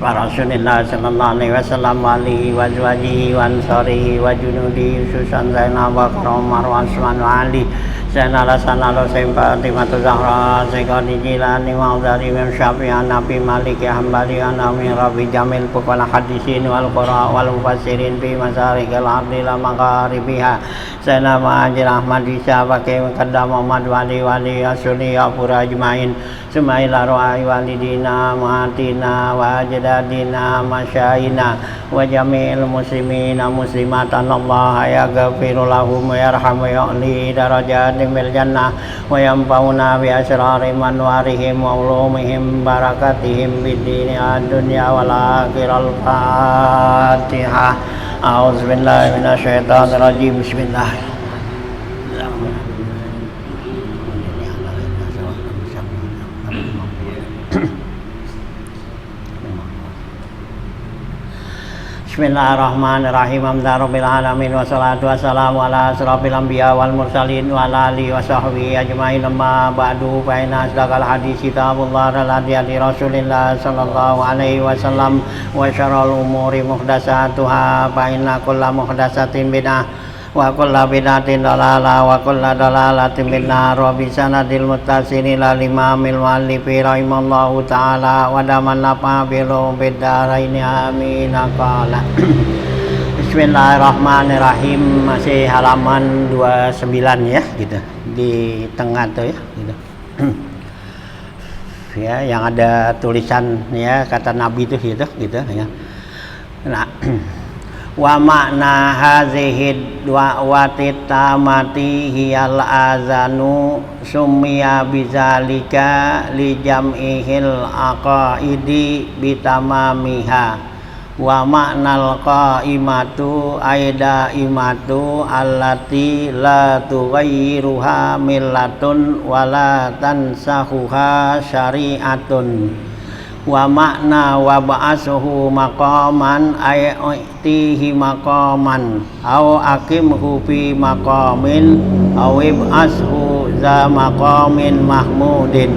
Rasulullah sallallahu alaihi wasallam wa alihi wa azwajihi wa ansarihi wa junudihi khususan Zainab wa Umar wa Utsman wa Ali Zainal Hasan al-Husain Fatimah Zahra Sayyidina Jilani wa Udari Imam Syafi'i Nabi Malik Hambali Anami Rabi Jamil Pukul Hadisin wal Qura wal Mufassirin bi Masarikil Ardi la Magharibiha Sayyidina Ma'ajir Ahmad Isa Fakih Muqaddam Muhammad Wali Wali Asuli Apura Ajmain Sumaila Ru'ai Walidina Muhatina wa Ajdadina Masyayina wa Jami'il Muslimina Muslimatan Allah yaghfiru lahum wa yarhamu ya'li darajatim bil jannah wa yanfa'una bi asrari manwarihim wa ulumihim barakatihim bid dini ad-dunya wal akhirah al-Fatihah. A'udzubillahi minasyaitonir rajim. Bismillahirrahmanirrahim. Bismillahirrahmanirrahim. Alhamdulillahirabbil alamin wassalatu wassalamu ala asrofil anbiya wal mursalin wa ala alihi wa sahbihi ajmain. Amma ba'du fa inna asdaqal hadits kitabullah wa hadi Rasulillah sallallahu alaihi wasallam wa syarrul umuri muhdatsatuha fa inna kulla muhdatsatin bid'ah wa kullu bid'atin dalalah wa kullu dalalatin finnar. Wa bi sanadil muttasil ila imamil muallifi rahimallahu taala wa daman nafa bil bidaraini amin. Qala Bismillahirrahmanirrahim. Masih halaman 29 ya gitu di tengah tuh ya gitu. Ya yang ada tulisan ya kata Nabi itu gitu ya. Nah wa makna hazihi da'wati tamati hiyal azanu summiya bizalika li jam'ihil aqaidi bitamamiha wa maknal qaimatu aida imatu allati la tughayyiruha millatun wala tansahuha syari'atun wa makna wa ba'asuhu maqaman ayatihi maqaman au aqimhu fi maqamin au ib'ashu za maqamin mahmudin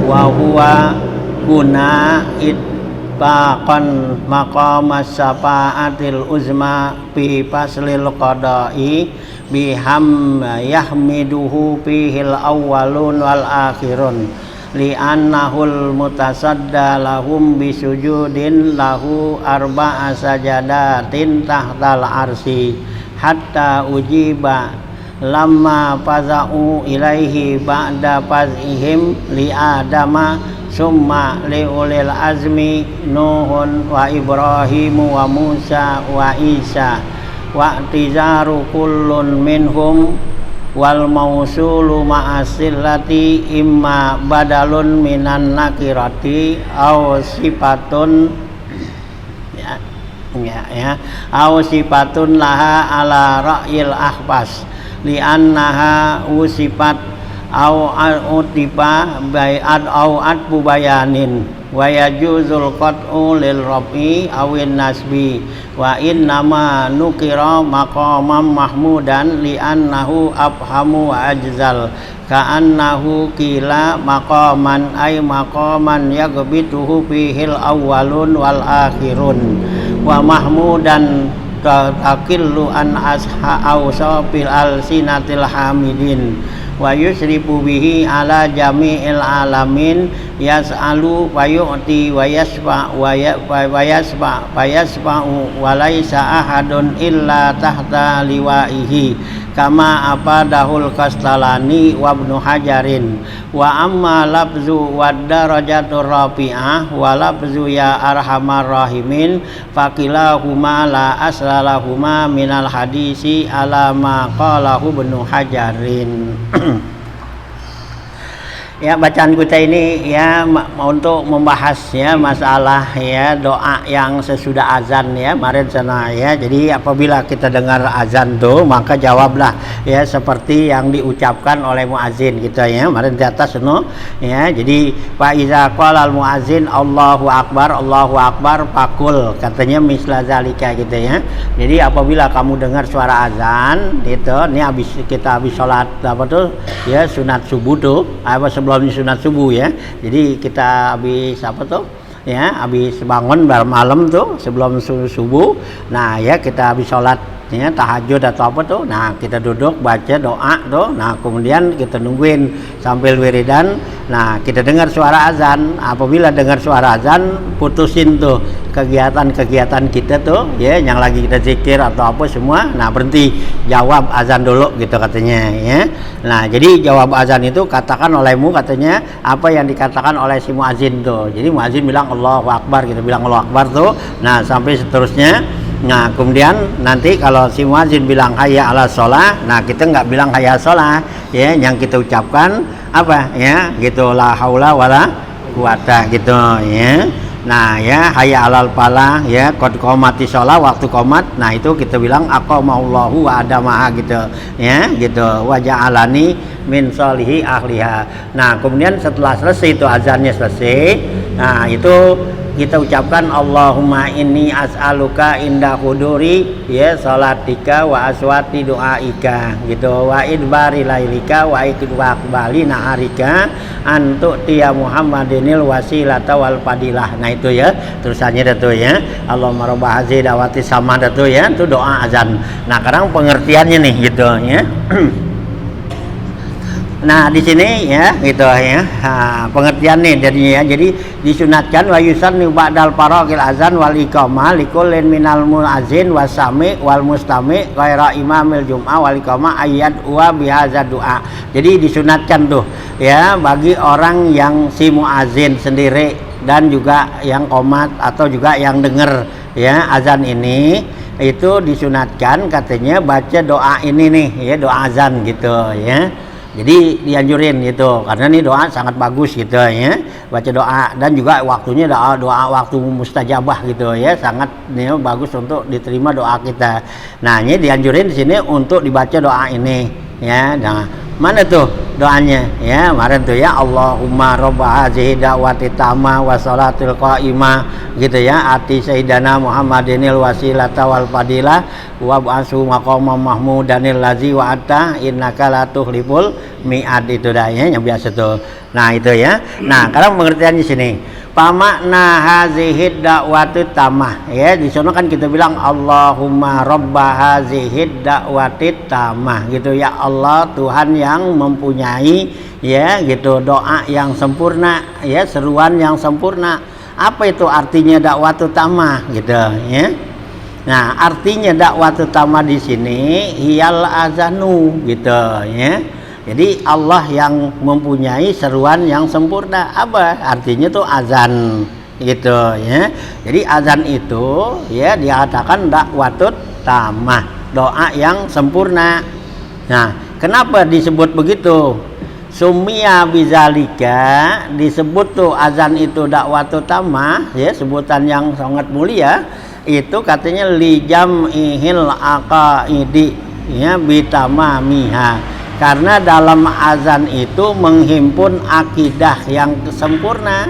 wa huwa kuna itbaqan maqamas syafa'atil uzma fi faslil qada'i biham yahmiduhu fihil awwalun wal akhirun li'annahul mutasadda lahum bisujudin lahu arba'a sajadatin tahtal arsi hatta ujiba lamma faza'u ilaihi ba'da faz'ihim li adama summa li ulil azmi nuhun wa ibrahimu wa musa wa isa wa tizaru kullun minhum wal mausulu ma'asillati imma badalun minan nakirati aw sifatun aw sifatun laha ala ra'yil ahbas li'annaha usifat aw utiba bai'at aw atbu bayanin wa yajuzul qat'u lil rafi awin nasbi wa innama nukira maqamam mahmudan li'annahu afhamu wa ajzal ka'annahu qila maqaman ay maqaman yagbituhu fihil awwalun wal akhirun wa mahmudan taqillu an asha awsafil alsinatil hamidin wa yusrifu bihi ala jami'il alamin yas'alu wa yu'ti wa yasfa wa yasfa'u wa laisa ahadun illa tahta liwa'ihi kama apadahul Kastalani wa Ibnu Hajarin wa amma lafzu wa darajatur rafi'ah wa lafzu ya arhamar rahimin faqilahuma la aslalahuma minal hadisi ala ma qalahu Ibnu Hajarin. Ya, bacaan kita ini ya untuk membahas ya masalah ya doa yang sesudah azan ya kemarin sana ya. Jadi apabila kita dengar azan tuh maka jawablah ya seperti yang diucapkan oleh muazin kita ya kemarin di atas no ya. Jadi fa iza qala al muazin Allahu akbar fakul katanya misla zalika gitu ya. Jadi apabila kamu dengar suara azan itu ini kita habis sholat apa tuh ya sunat subuh tuh apa sebelum sunat subuh ya. Jadi kita habis apa tuh ya habis bangun malam tuh sebelum subuh, nah ya kita habis sholat ya tahajud atau apa tuh, nah kita duduk baca doa tuh, nah kemudian kita nungguin sambil wiridan, nah kita dengar suara azan, apabila dengar suara azan putusin tuh kegiatan-kegiatan kita tuh ya yang lagi kita zikir atau apa semua, nah berhenti jawab azan dulu gitu katanya ya. Nah jadi jawab azan itu katakan olehmu katanya apa yang dikatakan oleh si muazin tuh, jadi muazin bilang Allahu Akbar, kita bilang Allahu Akbar tuh, nah sampai seterusnya. Nah kemudian nanti kalau si muazin bilang hayya ala sholah, nah kita nggak bilang hayya sholah ya, yang kita ucapkan apa ya gitu, la haula wala quwata gitu ya. Nah ya hayya alal falah ya qad qomati sholah, waktu qomat, nah itu kita bilang aqamallahu wa adamaha gitu ya gitu, wa ja'alani min sholihi ahliha. Nah kemudian setelah selesai itu azannya selesai, nah itu kita ucapkan Allahumma inni as'aluka inda huduri ya salatika wa aswati doaika gitu, wa idbari lailika wa ikbali naharika antu tiya Muhammadinil wasilata wal fadilah. Nah itu ya terusannya itu ya Allahumma rabbah hazi dawati sama itu ya, itu doa azan. Nah sekarang pengertiannya nih gitu ya. Nah di sini ya gitu ya, pengertian nih jadinya ya, jadi disunatkan wa yusanni ba'dal faraqil azan wal iqamah likullin minal muazin wasami wal mustami ghaira imamil jum'ah wal iqamah ayat wa bihaza doa. Jadi disunatkan tuh ya bagi orang yang si muazin sendiri dan juga yang qomat atau juga yang dengar ya azan ini, itu disunatkan katanya baca doa ini nih ya, doa azan gitu ya. Jadi dianjurin gitu, karena ini doa sangat bagus gitu ya, baca doa, dan juga waktunya doa waktu mustajabah gitu ya, sangat ya, bagus untuk diterima doa kita. Nah ini dianjurin di sini untuk dibaca doa ini ya. Nah mana tuh doanya ya, kemarin tuh ya Allahumma robba hazihi da'wati tamah wa sholatil qa'imah gitu ya, ati sayyidana Muhammadinil wasilata wal fadilah wa ba'su maqamam mahmudanil lazi wa atta innaka la tukhliful mi'ad, itu dah ya yang biasa tuh. Nah itu ya. Nah sekarang pengertian di sini pamakna hazihi da'wati tamah ya, di sana kan kita bilang Allahumma robba hazihi da'wati tamah gitu ya, Allah Tuhan yang mempunyai ya gitu doa yang sempurna ya, seruan yang sempurna. Apa itu artinya dakwatu tamah gitu ya. Nah artinya dakwatu tamah di sini hiyal azanu gitu ya. Jadi Allah yang mempunyai seruan yang sempurna. Apa artinya tuh azan gitu ya. Jadi azan itu ya dikatakan dakwatut tamah, doa yang sempurna. Nah kenapa disebut begitu? Sumia bizalika, disebut tuh azan itu dakwatut tamah ya, sebutan yang sangat mulia. Itu katanya lijam ihil aqaidi ya bitamamiha, karena dalam azan itu menghimpun akidah yang sempurna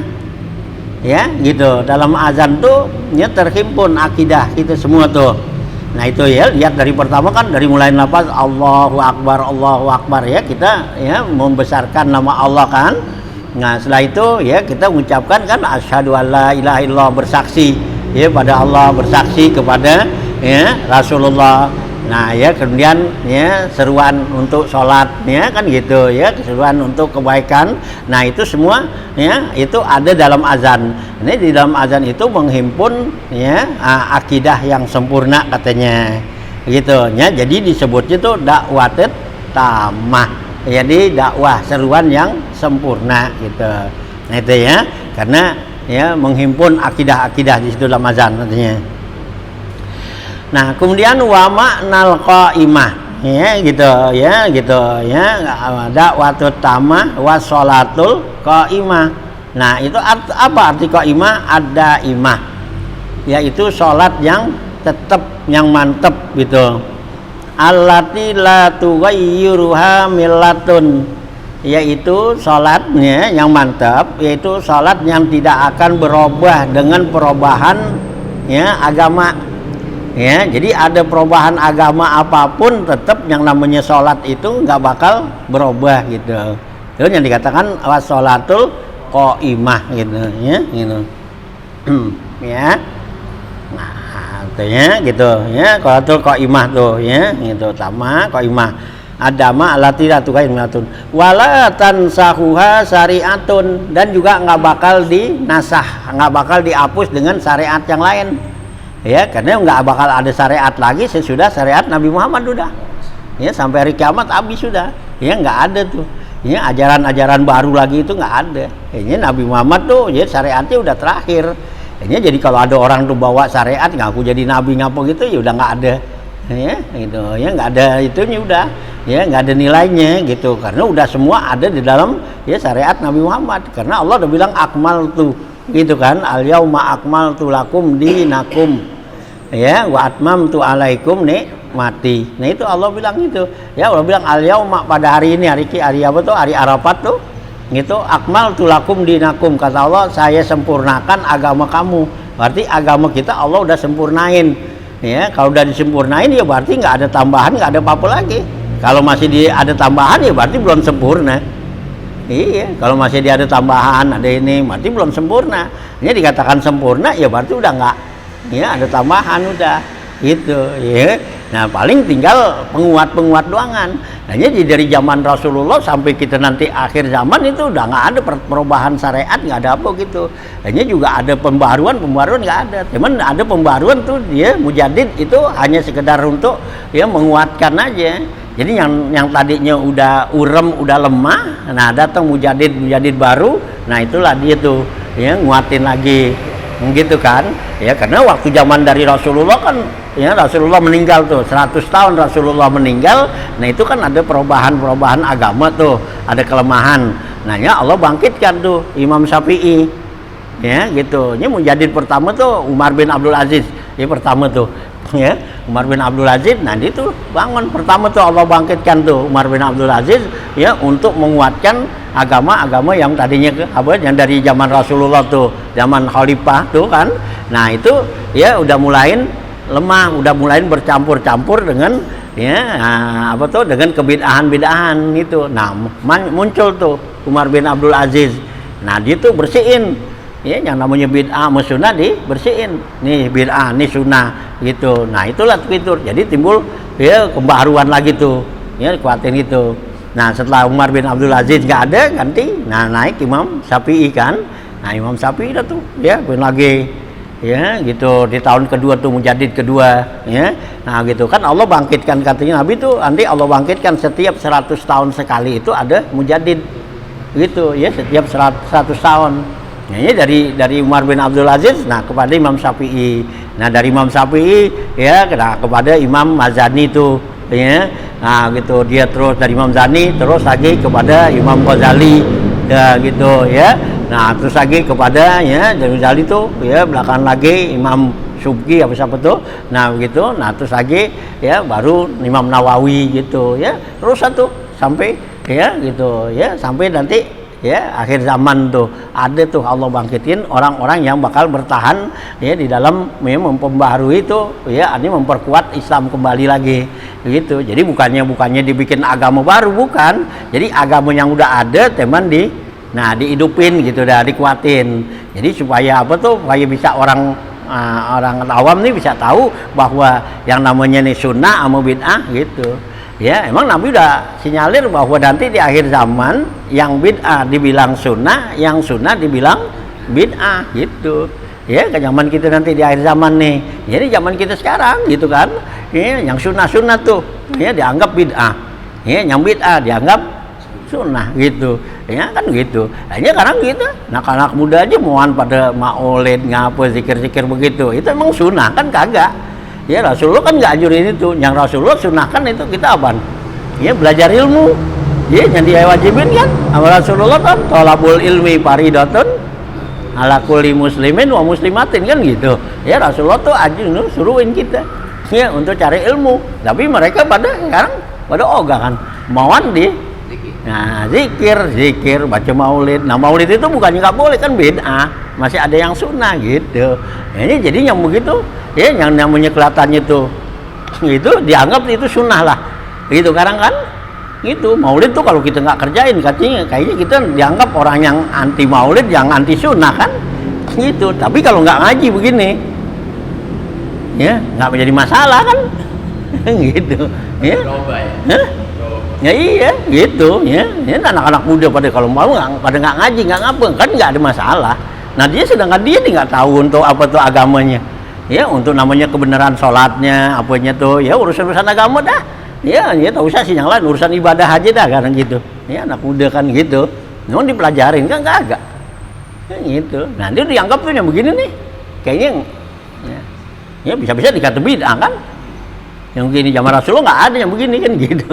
ya gitu. Dalam azan tuh ya terhimpun akidah kita semua tuh. Nah itu ya, lihat dari pertama kan dari mulai nafas Allahu Akbar ya, kita ya membesarkan nama Allah kan. Nah setelah itu ya kita mengucapkan kan asyhadu alla ilaha illallah, bersaksi ya pada Allah, bersaksi kepada ya Rasulullah. Nah ya kemudian ya seruan untuk sholat ya kan gitu ya, seruan untuk kebaikan. Nah itu semua ya itu ada dalam azan. Ini di dalam azan itu menghimpun ya akidah yang sempurna katanya gitu ya. Jadi disebutnya itu dakwatut tamah, jadi dakwah seruan yang sempurna gitu. Nah itu ya, karena ya menghimpun akidah-akidah di situ dalam azan katanya. Nah kemudian wa ma'nal qa'imah ya gitu ya dakwatut tamah wa sholatul qa'imah. Nah itu apa arti qa'imah? Ada imah, yaitu sholat yang tetap, yang mantap gitu. Allati la tughayyiruha millatun, yaitu sholatnya yang mantap, yaitu sholat yang tidak akan berubah dengan perubahan ya agama. Ya, jadi ada perubahan agama apapun tetap yang namanya sholat itu nggak bakal berubah gitu. Itu yang dikatakan wassolatul qa'imah gitu ya gitu. Ya. Nah, artinya gitu ya, qolatul qaimah tuh ya, gitu sama qaimah. Adama alati ratukainatun wala tansahuha syariatun, dan juga nggak bakal dinasah, nggak bakal dihapus dengan syariat yang lain ya, karena nggak bakal ada syariat lagi sesudah syariat Nabi Muhammad udah ya, sampai hari kiamat habis sudah ya, nggak ada tuh ya, ajaran-ajaran baru lagi itu nggak ada. Ini Nabi Muhammad tuh ya syariatnya udah terakhir ya, jadi kalau ada orang tuh bawa syariat ngaku jadi nabi ngapo gitu ya udah nggak ada ya, gitu ya, nggak ada itunya udah ya, nggak ada nilainya gitu, karena udah semua ada di dalam ya syariat Nabi Muhammad, karena Allah udah bilang akmaltu gitu kan, al yauma akmaltu lakum dinakum ya wa atmamtu alaikum nikmati. Nah itu Allah bilang gitu ya, Allah bilang al yauma pada hari ini, hari apa tuh, hari Arafat tuh gitu, akmaltu lakum dinakum, kata Allah saya sempurnakan agama kamu, berarti agama kita Allah udah sempurnain ya, kalau udah disempurnain ya berarti nggak ada tambahan, nggak ada apa-apa lagi. Kalau masih ada tambahan ya berarti belum sempurna. Iya, kalau masih ada tambahan, ada ini berarti belum sempurna. Ini dikatakan sempurna ya berarti udah nggak ya, ada tambahan udah gitu ya. Nah paling tinggal penguat doangan. Nah jadi dari zaman Rasulullah sampai kita nanti akhir zaman itu udah nggak ada perubahan syariat, nggak ada apa gitu. Hanya juga ada pembaruan nggak ada. Cuman ada pembaruan tuh dia mujaddid itu hanya sekedar untuk ya menguatkan aja. Jadi yang tadinya udah urem, udah lemah, nah datang mujaddid baru, nah itulah dia tuh ya nguatin lagi gitu kan ya, karena waktu zaman dari Rasulullah kan ya, Rasulullah meninggal tuh 100 tahun Rasulullah meninggal, nah itu kan ada perubahan agama tuh, ada kelemahan, nah ya Allah bangkitkan tuh Imam Syafi'i ya gitu. Ini mujaddid pertama tuh Umar bin Abdul Aziz ya, pertama tuh ya Umar bin Abdul Aziz. Nah itu bangun pertama tuh Allah bangkitkan tuh Umar bin Abdul Aziz ya, untuk menguatkan agama yang tadinya yang dari zaman Rasulullah tuh, zaman khalifah tuh kan. Nah itu ya udah mulain lemah, udah mulain bercampur dengan ya apa tuh, dengan kebid'ahan gitu. Nah muncul tuh Umar bin Abdul Aziz. Nah dia tuh bersihin ya, yang namanya bid'ah sama sunnah dibersihin. Nih bid'ah, nih sunnah gitu. Nah itulah fitur. Jadi timbul ya pembaharuan lagi tuh ya, kuatin gitu. Nah setelah Umar bin Abdul Aziz nggak ada, ganti, nah naik Imam Syafi'i kan. Nah Imam Syafi'i dah tuh ya lagi ya gitu, di tahun kedua tuh mujaddid kedua ya. Nah gitu kan Allah bangkitkan, katanya Nabi tuh nanti Allah bangkitkan setiap 100 tahun sekali itu ada mujaddid gitu ya, setiap 100 tahun. Nah, ini dari Umar bin Abdul Aziz nah kepada Imam Syafi'i. Nah dari Imam Syafi'i ya kepada Imam Mazani tuh ya. Nah gitu dia terus dari Imam Zani terus lagi kepada Imam Ghazali ya gitu ya. Nah terus lagi kepada ya dari Ghazali tuh ya belakang lagi Imam Subki apa siapa tuh. Nah begitu. Nah terus lagi ya baru Imam Nawawi gitu ya. Terus satu sampai ya gitu ya, sampai nanti ya akhir zaman tuh ada tuh Allah bangkitin orang-orang yang bakal bertahan ya di dalam ya, memperbaharui itu ya, ini memperkuat Islam kembali lagi gitu. Jadi bukannya dibikin agama baru, bukan. Jadi agama yang udah ada teman dihidupin gitu, dah dikuatin. Jadi supaya apa tuh, supaya bisa orang awam nih bisa tahu bahwa yang namanya nih sunnah sama bid'ah gitu. Ya, emang Nabi udah sinyalir bahwa nanti di akhir zaman yang bid'ah dibilang sunnah, yang sunnah dibilang bid'ah gitu. Ya, ke zaman kita nanti di akhir zaman nih. Jadi zaman kita sekarang gitu kan. Ya, yang sunnah tuh ya dianggap bid'ah. Ya, yang bid'ah dianggap sunnah gitu. Ya kan gitu. Hanya sekarang gitu. Anak-anak muda aja mohon pada maulid, ngapa zikir-zikir begitu. Itu emang sunnah kan kagak. Ya Rasulullah kan nggak anjurin itu. Yang Rasulullah sunnahkan itu kita apa? Ya belajar ilmu. Ya yang diwajibin kan sama Rasulullah kan thalabul ilmi faridatun ala kulli muslimin wa muslimatin kan gitu. Ya Rasulullah tuh anjurin suruhin kita ya untuk cari ilmu. Tapi mereka sekarang pada ogah kan. Mauan nah zikir baca maulid. Nah maulid itu bukannya nggak boleh kan, bid'ah, masih ada yang sunnah gitu. Nah, ini jadi yang begitu ya, yang namanya kelihatannya tuh itu dianggap itu sunnah lah gitu sekarang kan gitu. Maulid tuh kalau kita nggak kerjain kayaknya kita dianggap orang yang anti maulid, yang anti sunnah kan gitu. Tapi kalau nggak ngaji begini, ya nggak menjadi masalah kan, gitu, ya. Hah? Ya iya, gitu, ya. Ya anak-anak muda pada kalau mau pada nggak ngaji, nggak ngapa, kan nggak ada masalah. Nah dia sedangkan dia nggak tahu untuk apa tuh agamanya, ya untuk namanya kebenaran sholatnya, apanya tuh, ya urusan agama dah. Ya tak usah sih yang lain, urusan ibadah aja dah kan gitu. Ya anak muda kan gitu. Memang dipelajarin kan kagak. Ya gitu. Nah dia dianggap tuh yang begini nih. Kayaknya ya bisa-bisa dikata bid'ah kan. Yang begini zaman Rasulullah nggak ada yang begini kan gitu.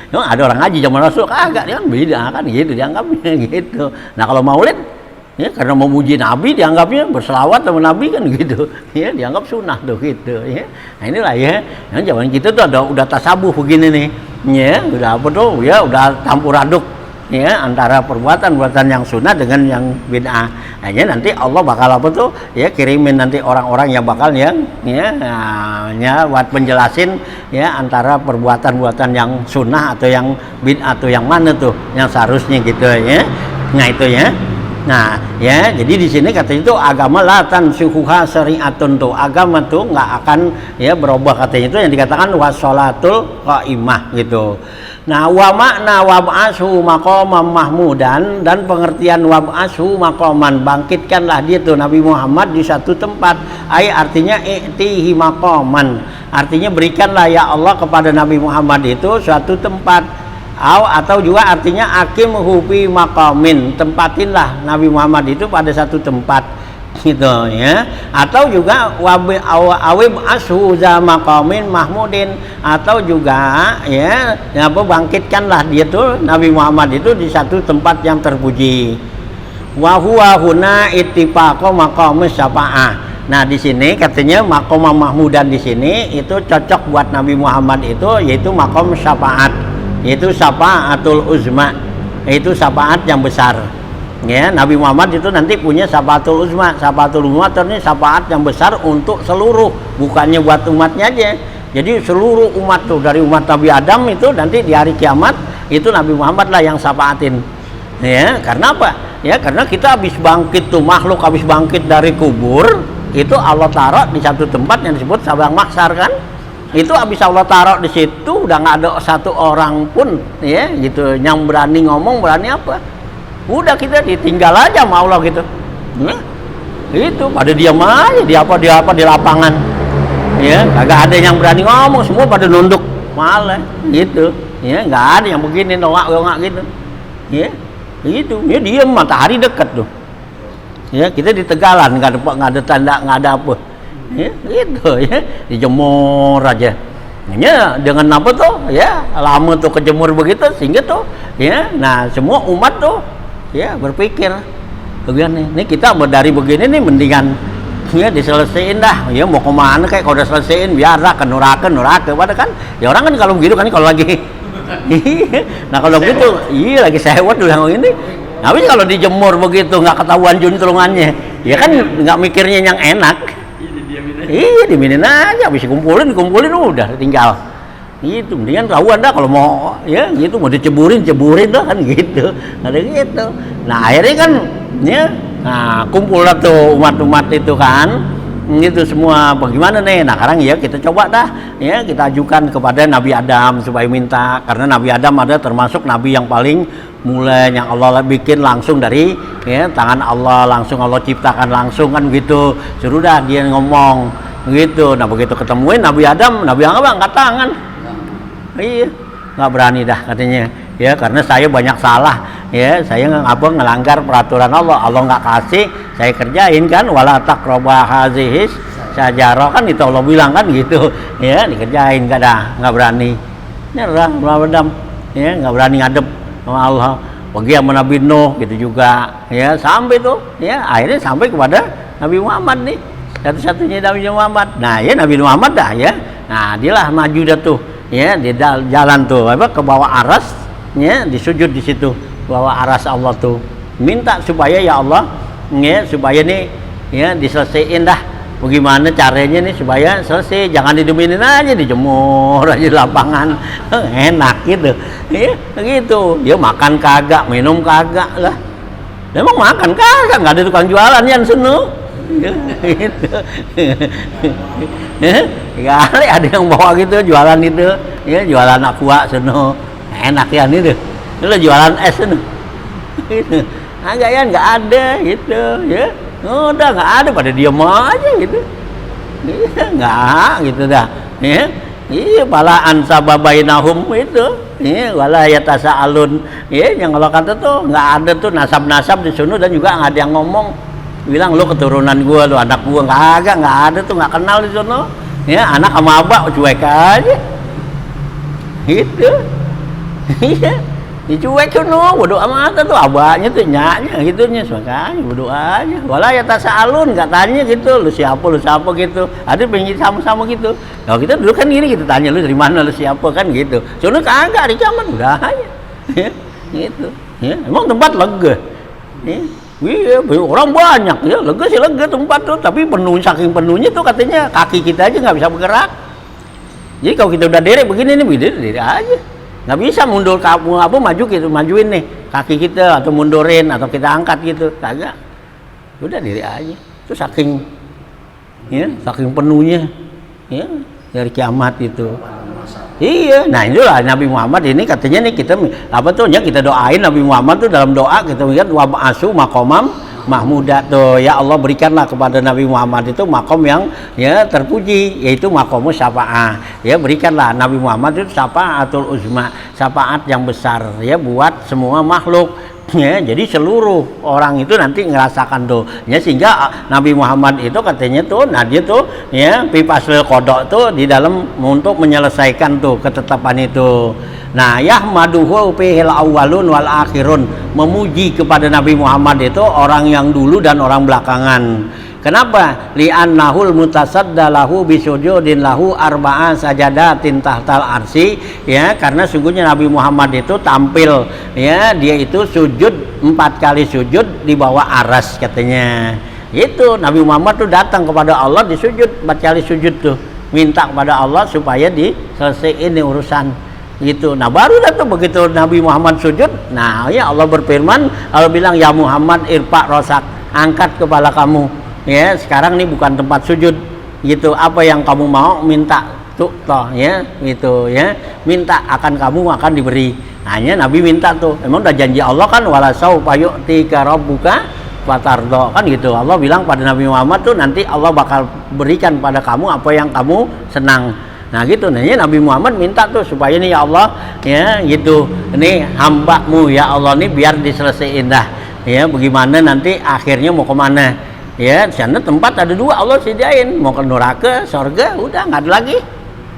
Memang ada orang ngaji zaman Rasul kagak, dia kan bid'ah kan gitu dianggapnya gitu. Nah kalau maulid ya karena memuji Nabi dianggapnya berselawat sama Nabi kan gitu, ya dianggap sunnah tuh gitu, ya. Nah inilah ya, yang zaman kita tuh udah tasabuh begini nih, ya udah apa tuh, ya udah campur aduk, ya antara perbuatan yang sunnah dengan yang bid'ah. Nah, ya, nanti Allah bakal apa tuh, ya kirimin nanti orang-orang yang bakal yang, ya buat penjelasin, ya antara perbuatan yang sunnah atau yang bid'ah atau yang mana tuh, yang seharusnya gitu, ya. Nah itu ya. Nah, ya, jadi di sini katanya itu agama latan syuhuha syari'atun tuh. Agama tuh nggak akan ya berubah katanya itu yang dikatakan wassalatul qaimah gitu. Nah, wa makna wab'ashu maqaman mahmudan dan pengertian wab'ashu maqaman bangkitkanlah dia tuh Nabi Muhammad di satu tempat. Artinya i'tihi maqaman. Artinya berikanlah ya Allah kepada Nabi Muhammad itu suatu tempat. Atau juga artinya akim hufi maqamin, tempatinlah Nabi Muhammad itu pada satu tempat gitu ya. Atau juga awib ashu za maqamin mahmudin, atau juga ya apa bangkitkanlah dia tuh Nabi Muhammad itu di satu tempat yang terpuji. Wa huwa huna ittifaqo maqamis syafa'ah. Nah di sini katanya maqam mahmudan di sini itu cocok buat Nabi Muhammad itu yaitu maqam syafaat. Itu syafaatul uzma, itu syafaat yang besar ya. Nabi Muhammad itu nanti punya syafaatul uzma. Syafaatul uzma ini syafaat yang besar untuk seluruh, bukannya buat umatnya aja. Jadi seluruh umat tuh, dari umat Nabi Adam itu nanti di hari kiamat itu Nabi Muhammad lah yang syafaatin ya. Karena apa? Ya karena kita habis bangkit tuh, makhluk habis bangkit dari kubur itu Allah taruh di satu tempat yang disebut sabang mahsyar kan. Itu habis Allah taruh di situ udah nggak ada satu orang pun ya gitu yang berani ngomong, berani apa, udah kita ditinggal aja sama Allah gitu ya. Itu pada diam aja di lapangan ya, kagak ada yang berani ngomong, semua pada nunduk malah gitu ya, nggak ada yang begini nongak gitu ya, gitu ya, diam, matahari dekat tuh ya, kita di Tegalan nggak ada tanda, nggak ada apa ya, gitu ya, dijemur aja ya, dengan apa tuh ya, lama tuh kejemur begitu sehingga tuh ya, nah semua umat tuh ya berpikir begini, nih kita dari begini nih mendingan ya diselesaiin dah ya, mau kemana kayak kalau udah selesaiin biar lah ke neraka pada kan ya, orang kan kalau begitu kan kalau lagi nah kalau begitu iya lagi sewot dulu yang ini. Tapi kalau dijemur begitu nggak ketahuan juntrungannya ya kan, nggak mikirnya yang enak. Iya diminin aja, habis kumpulin udah tinggal itu, mendingan tahuan dah kalau mau ya gitu, mau diceburin dah kan gitu, ada gitu. Nah akhirnya kan ya, nah kumpul lah tuh umat itu kan itu semua bagaimana nih. Nah sekarang ya kita coba dah ya, kita ajukan kepada Nabi Adam supaya minta, karena Nabi Adam ada termasuk nabi yang paling mulai yang Allah bikin langsung dari ya tangan Allah, langsung Allah ciptakan langsung kan gitu, suruh dah dia ngomong gitu. Nah begitu ketemuin Nabi Adam, Nabi angkat tangan, iya nggak berani dah katanya ya, karena saya banyak salah ya, saya ngelanggar peraturan Allah nggak kasih, saya kerjain kan, wala taqraba hazihis syajarah kan itu Allah bilang kan gitu ya, dikerjain nggak berani nyerah Adam ya, nggak berani ngadep sama Allah. Pergi sama Nabi Nuh gitu juga ya, sampai tuh ya akhirnya sampai kepada Nabi Muhammad nih, satu-satunya Nabi Muhammad. Nah ya Nabi Muhammad dah ya, nah dialah maju dah tuh ya, di jalan tuh apa ke bawah aras ya, disujud di situ bawah aras Allah tuh, minta supaya ya Allah ya, supaya nih ya diselesaiin dah, bagaimana caranya nih supaya selesai, jangan dideminin aja, dijemur aja di lapangan enak gitu ya, gitu ya, makan kagak, minum kagak lah Emang makan kagak, nggak ada tukang jualan yang sono. Gitu. Kali ada yang bawa gitu jualan itu, ya jualan aqua sono, enak ya itu. Itu jualan es sono. Gitu. Agak ya nggak ada gitu, ya. Udah nggak ada, pada diem aja gitu. Nggak gitu dah. Ya. Iya, balaan sababainahum itu. Iya, wala yatasaalun. Iya, yang kalau kata tuh nggak ada tuh nasab-nasab di sono dan juga nggak ada yang ngomong bilang lu keturunan gua, lu anak gua, nggak ada tuh, nggak kenal di sono. Ya, anak sama abah cuek aja. Gitu. Iya. Dicuek sono, bodo amat tuh abahnya tuh nyaknya gitunya, makanya bodo aja. Wala yatasaalun, nggak tanya gitu, lu siapa gitu. Ada pengen sama-sama gitu. Kalau kita dulu kan gini, kita tanya lu dari mana, lu siapa kan gitu. Sono kagak, di zaman udah aja. Ya, gitu. Ya, emang tempat lega. Ya. Iya, orang banyak ya, lega sih lega tempat tuh, tapi penuh, saking penuhnya tuh katanya kaki kita aja nggak bisa bergerak. Jadi kalau kita udah derek begini nih, diri aja, nggak bisa mundur kamu apa maju gitu, majuin nih kaki kita atau mundurin atau kita angkat gitu, kagak. Udah diri aja. Itu saking penuhnya, ya dari kiamat itu. Iya, nah itulah Nabi Muhammad ini katanya nih kita apa tuh ya, kita doain Nabi Muhammad tuh dalam doa kita lihat wa ba'asu maqamam mahmuda tuh, ya Allah berikanlah kepada Nabi Muhammad itu makom yang ya terpuji, yaitu makomus syafa'ah. Ya berikanlah Nabi Muhammad itu syafa'atul uzma, syafaat yang besar ya buat semua makhluk. Ya, jadi seluruh orang itu nanti ngerasakan tuh ya, sehingga Nabi Muhammad itu katanya tuh, nah dia tuh ya pipasul kodok tuh di dalam untuk menyelesaikan tuh ketetapan itu. Nah yahmaduhu fihil awwalun wal akhirun, memuji kepada Nabi Muhammad itu orang yang dulu dan orang belakangan. Kenapa? Li'annahul mutasaddalahu bisujudin lahu arba'a sajadatin tahtal arsi, ya karena sungguhnya Nabi Muhammad itu tampil ya, dia itu sujud 4 kali sujud di bawah aras katanya. Itu Nabi Muhammad tuh datang kepada Allah disujud 4 kali sujud tuh, minta kepada Allah supaya diselesaikan urusan gitu. Nah baru tuh begitu Nabi Muhammad sujud, nah ya Allah berfirman, Allah bilang ya Muhammad irfa rosak, angkat kepala kamu. Ya sekarang ini bukan tempat sujud gitu, apa yang kamu mau minta tuh toh ya gitu ya, minta akan kamu akan diberi. Hanya Nabi minta tuh, emang udah janji Allah kan, wala saufa yu'tika rabbuka fatardo kan gitu. Allah bilang pada Nabi Muhammad tuh nanti Allah bakal berikan pada kamu apa yang kamu senang. Nah gitu, nanya Nabi Muhammad minta tuh supaya nih ya Allah ya gitu, ini hambamu ya Allah nih biar diselesaikan dah ya, bagaimana nanti akhirnya mau kemana. Ya, di sana tempat ada 2 Allah sediain, mau ke neraka, surga, udah nggak ada lagi,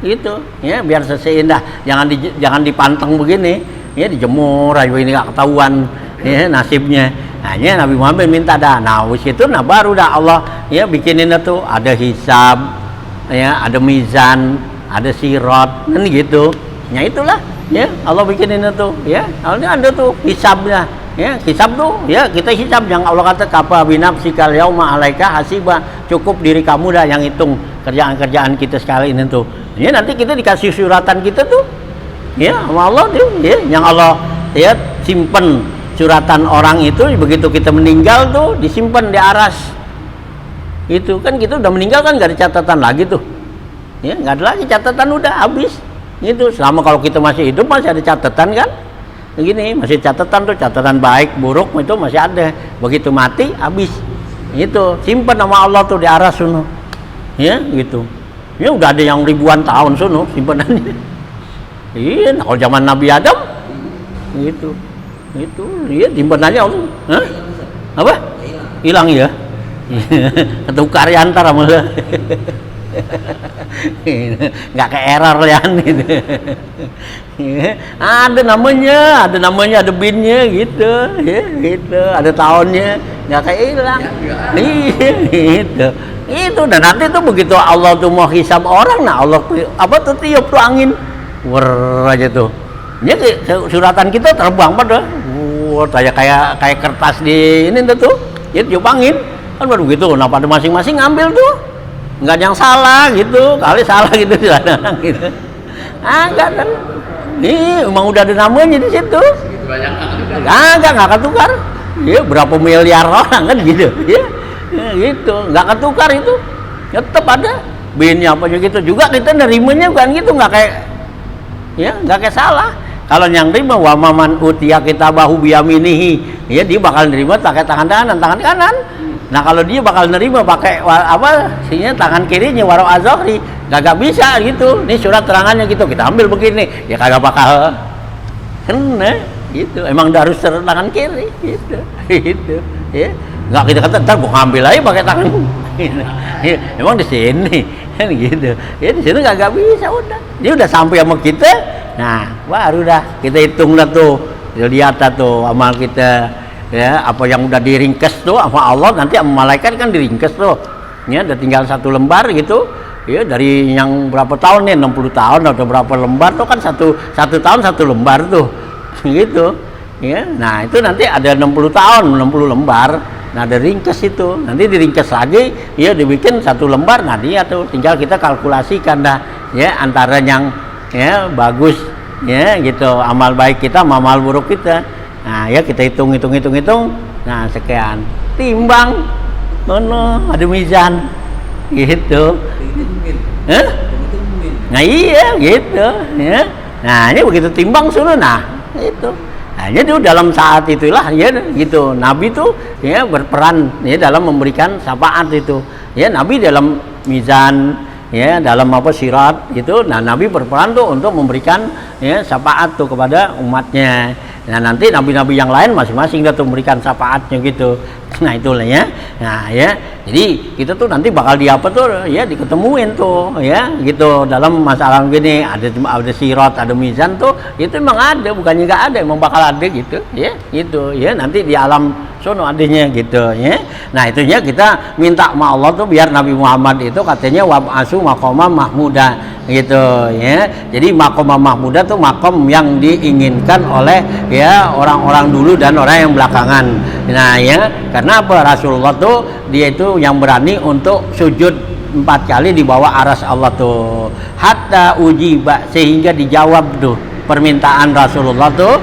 gitu. Ya, biar selesai dah, jangan dipanteng begini, ya dijemur aja ini nggak ketahuan, ya nasibnya. Hanya Nabi Muhammad minta dah, nah wis itu, nah baru dah Allah ya bikinin itu ada hisab, ya ada mizan, ada sirat, kan gitu. Ya itulah, ya Allah bikinin itu, ya, ada tuh hisabnya. Ya, hisab tuh, ya kita hisab yang Allah kata kafa binafsikal yauma alaika hasiba, cukup diri kamu dah yang hitung kerjaan-kerjaan kita sekali ini tuh. Ya nanti kita dikasih suratan kita tuh. Ya, sama Allah tuh, ya yang Allah ya simpen suratan orang itu begitu kita meninggal tuh disimpan di aras. Itu kan kita udah meninggal kan nggak ada catatan lagi tuh. Ya, nggak ada lagi catatan, udah habis. Itu selama kalau kita masih hidup masih ada catatan kan? Begini masih catatan tuh, catatan baik buruk itu masih ada. Begitu mati habis itu simpan sama Allah tuh di aras sono ya gitu ya, udah ada yang ribuan tahun sono simpanannya. Iya, kalau zaman Nabi Adam gitu iya simpanannya Allah. Hah? Apa hilang ya. Ketukar ya antar sama nggak ke error ya gitu. ada namanya ada binnya gitu ya, gitu ada tahunnya nggak kayak hilang. Iya gitu itu, dan nanti tuh begitu Allah tuh mau hisab orang, nah Allah apa tuh tiup tuh angin wer aja tuh ya, suratan kita terbang pada kayak kertas di ini tuh ya, tiup angin kan baru gitu. Nah pada masing-masing ngambil tuh, nggak ada yang salah gitu, kali salah gitu kadang gitu. Enggak kan, ini emang udah ada namanya di situ. Nggak akan tukar. ya berapa miliar orang kan gitu ya, gitu nggak ketukar itu, tetap ada binnya apa gitu juga kita nerimanya bukan gitu, nggak kayak ya nggak kayak salah. Kalau yang nerima wa maman utiya kitabahu biyaminihi, ya dia bakal nerima pakai tangan kanan. Nah kalau dia bakal nerima pakai apa sihnya tangan kirinya waro azhari, kagak bisa gitu. Ini surat terangannya gitu, kita ambil begini, ya kagak bakal kena gitu. Emang harus tangan kiri gitu, gitu ya. Nggak kita kata ntar gua ngambil aja pakai tangan. Ya, emang di sini kan gitu. Ya di sini kagak bisa, udah. Dia udah sampai sama kita. Nah, baru dah kita hitung dah tuh. Lihat dah tuh amal kita. Ya, apa yang udah diringkes tuh sama Allah, nanti sama malaikat kan diringkes tuh. Ya, udah tinggal 1 lembar gitu. Ya, dari yang berapa tahun nih, 60 tahun atau berapa lembar tuh kan satu tahun 1 lembar tuh. Gitu. Ya. Nah, itu nanti ada 60 tahun, 60 lembar. Nah, ada ringkes itu. Nanti diringkes lagi, ya dibikin 1 lembar. Nah, dia tuh tinggal kita kalkulasikan dah ya antara yang ya bagus ya gitu amal baik kita sama amal buruk kita. Nah ya kita hitung. Nah sekian timbang mana ada mizan gitu. Nah iya gitu ya. Nah ini begitu timbang suruh, nah itu. Nah jadi dalam saat itulah ya gitu Nabi tuh ya berperan ya dalam memberikan syafaat itu. Ya Nabi dalam mizan ya dalam apa sirat itu, nah Nabi berperan tuh untuk memberikan ya syafaat tuh kepada umatnya. Nah nanti nabi-nabi yang lain masing-masing tuh memberikan syafaatnya gitu. Nah itulah ya. Nah ya, jadi kita tuh nanti bakal diapa tuh ya diketemuin tuh ya gitu dalam masalah gini, ada sirat, ada mizan tuh itu emang ada, bukannya nggak ada, emang bakal ada gitu ya gitu ya nanti di alam sono adanya gitu ya. Nah itunya kita minta sama Allah tuh biar Nabi Muhammad itu katanya wab'asu maqama mahmuda gitu ya. Jadi maqama mahmuda tuh makom yang diinginkan oleh ya orang-orang dulu dan orang yang belakangan. Nah ya karena apa, Rasulullah tuh dia itu yang berani untuk sujud 4 kali di bawah aras Allah tuh hatta ujiba, sehingga dijawab tuh permintaan Rasulullah tuh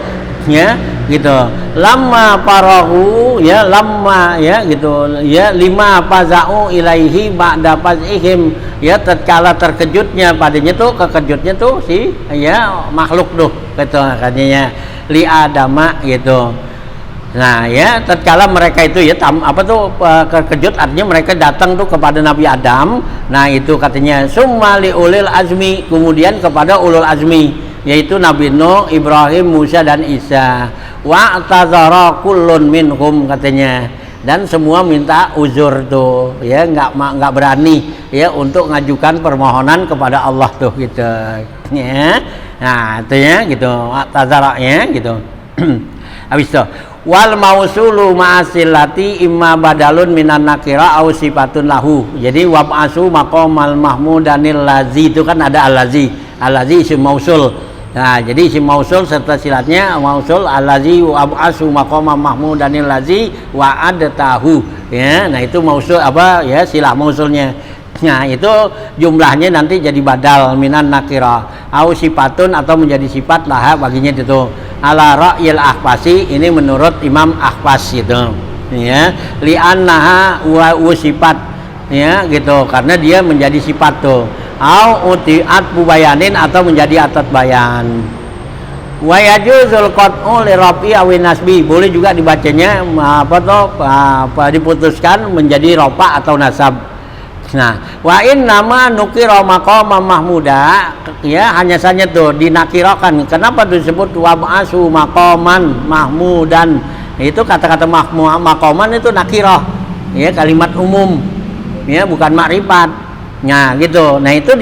ya gitu lama parahu ya lama ya gitu ya lima faza'u ilaihi ba'da faz'ihim ya tatkala terkejutnya padanya tuh kekejutnya tuh si ya makhluk tuh gitu katanya li adama gitu. Nah ya tatkala mereka itu ya apa tuh kekejut artinya mereka datang tuh kepada Nabi Adam. Nah itu katanya summa li ulil azmi, kemudian kepada ulul azmi yaitu Nabi Nuh, Ibrahim, Musa dan Isa. Wa tazara kullun minhum katanya, dan semua minta uzur tuh ya nggak berani ya untuk ngajukan permohonan kepada Allah tuh gitu ya. Nah itu ya gitu tazara ya gitu. Habis itu wal mausulu ma'asilati imma badalun minan nakira au sifatun lahu. Jadi wab'asu maqamal mahmudanil lazi itu kan ada al-lazi isim mausul. Nah jadi isim mausul serta silatnya mausul al-lazi wab'asu maqamal mahmudanil lazi wa adtahu ya. Nah itu mausul apa ya silah mausulnya. Nah itu jumlahnya nanti jadi badal minan nakira au sifatun atau menjadi sifat laha baginya itu ala ra'yil ahpasi, ini menurut Imam Ahpas gitu ya li'annaha wa sifat ya gitu karena dia menjadi sifat tuh au utiat bubayanin atau menjadi atat bayan. Wa yajuzul qat'u li rafi aw nasbi, boleh juga dibacanya apa tuh diputuskan menjadi rofa atau nasab. Nah, wa in nama nukira maqama mahmuda ya hanya saja tuh dinakirakan. Kenapa disebut wab'asu maqaman mahmudan? Itu kata-kata maqaman itu nakirah. Ya, kalimat umum. Ya, bukan makrifat. Nah, gitu. Nah, itu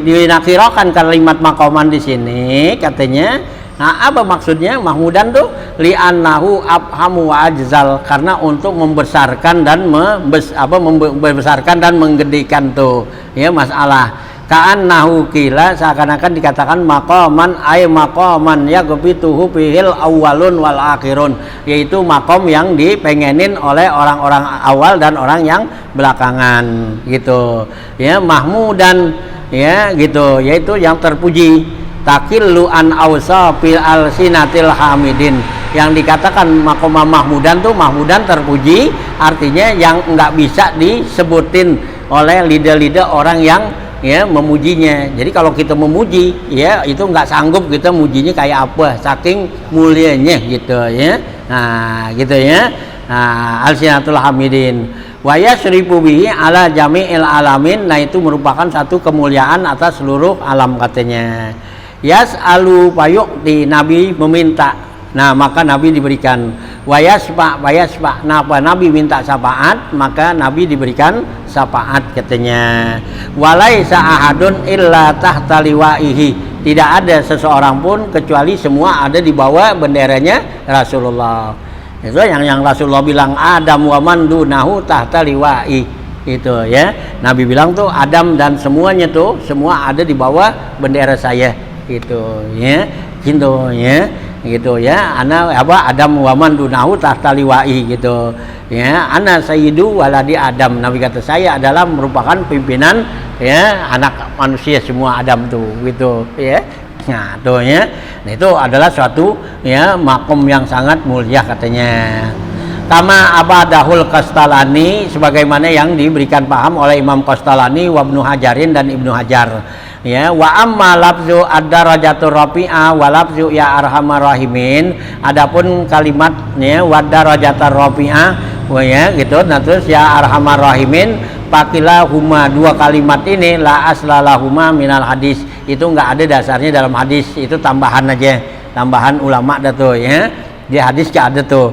dinakirakan kalimat maqaman di sini katanya. Nah, apa maksudnya mahmudan tuh li'annahu abhamu wa ajzal, karena untuk membesarkan dan membesarkan dan menggedikan tuh ya masalah ka'annahu kila seakan-akan dikatakan maqaman ay maqaman yaghbituhu bihil awwalun wal akhirun, yaitu makom yang dipengenin oleh orang-orang awal dan orang yang belakangan gitu ya mahmudan ya gitu yaitu yang terpuji takillu an awsafil alsinatil hamidin, yang dikatakan maqamah mahmudan tuh mahmudan terpuji, artinya yang enggak bisa disebutin oleh lidah-lidah orang yang ya memujinya. Jadi kalau kita memuji ya itu enggak sanggup kita mujinya kayak apa, saking mulianya gitu ya. Nah gitu ya. Nah alsinatul hamidin wa yasrifu bihi ala jami'il alamin. Nah itu merupakan satu kemuliaan atas seluruh alam katanya. Yas'alu fayu'ti, Nabi meminta, nah maka Nabi diberikan. Wayasfa nah apa Nabi minta syafaat maka Nabi diberikan syafaat katanya. Walaisa ahadun illa tahta liwaihi, tidak ada seseorang pun kecuali semua ada di bawah benderanya Rasulullah. Itu yang Rasulullah bilang Adam wa man dunahu tahta liwai, itu ya. Nabi bilang tuh Adam dan semuanya tuh semua ada di bawah bendera saya, gitu ya. Gitu ya. Gitu ya. Ana apa Adam wa man dunahu tahta liwai, gitu ya. Ana sayyidu waladi Adam. Nabi kata saya adalah merupakan pimpinan ya anak manusia semua Adam tuh, gitu ya. Nah, tuh ya. Nah, itu adalah suatu ya makom yang sangat mulia katanya. Kama abadahul Qastalani, sebagaimana yang diberikan paham oleh Imam Qastalani wa Ibnu Hajarin dan Ibnu Hajar. Ya, wa amma lafzu ad-darajatur rafi'ah wa lafzu ya arhamar rahimin. Adapun kalimatnya wa darajatur rafi'ah wa ya gitu. Nah, terus ya arhamar rahimin pakilahuma, dua kalimat ini la aslalahuma minal hadis, itu enggak ada dasarnya dalam hadis, itu tambahan aja, tambahan ulama dah tuh ya. Di hadis enggak ada tuh.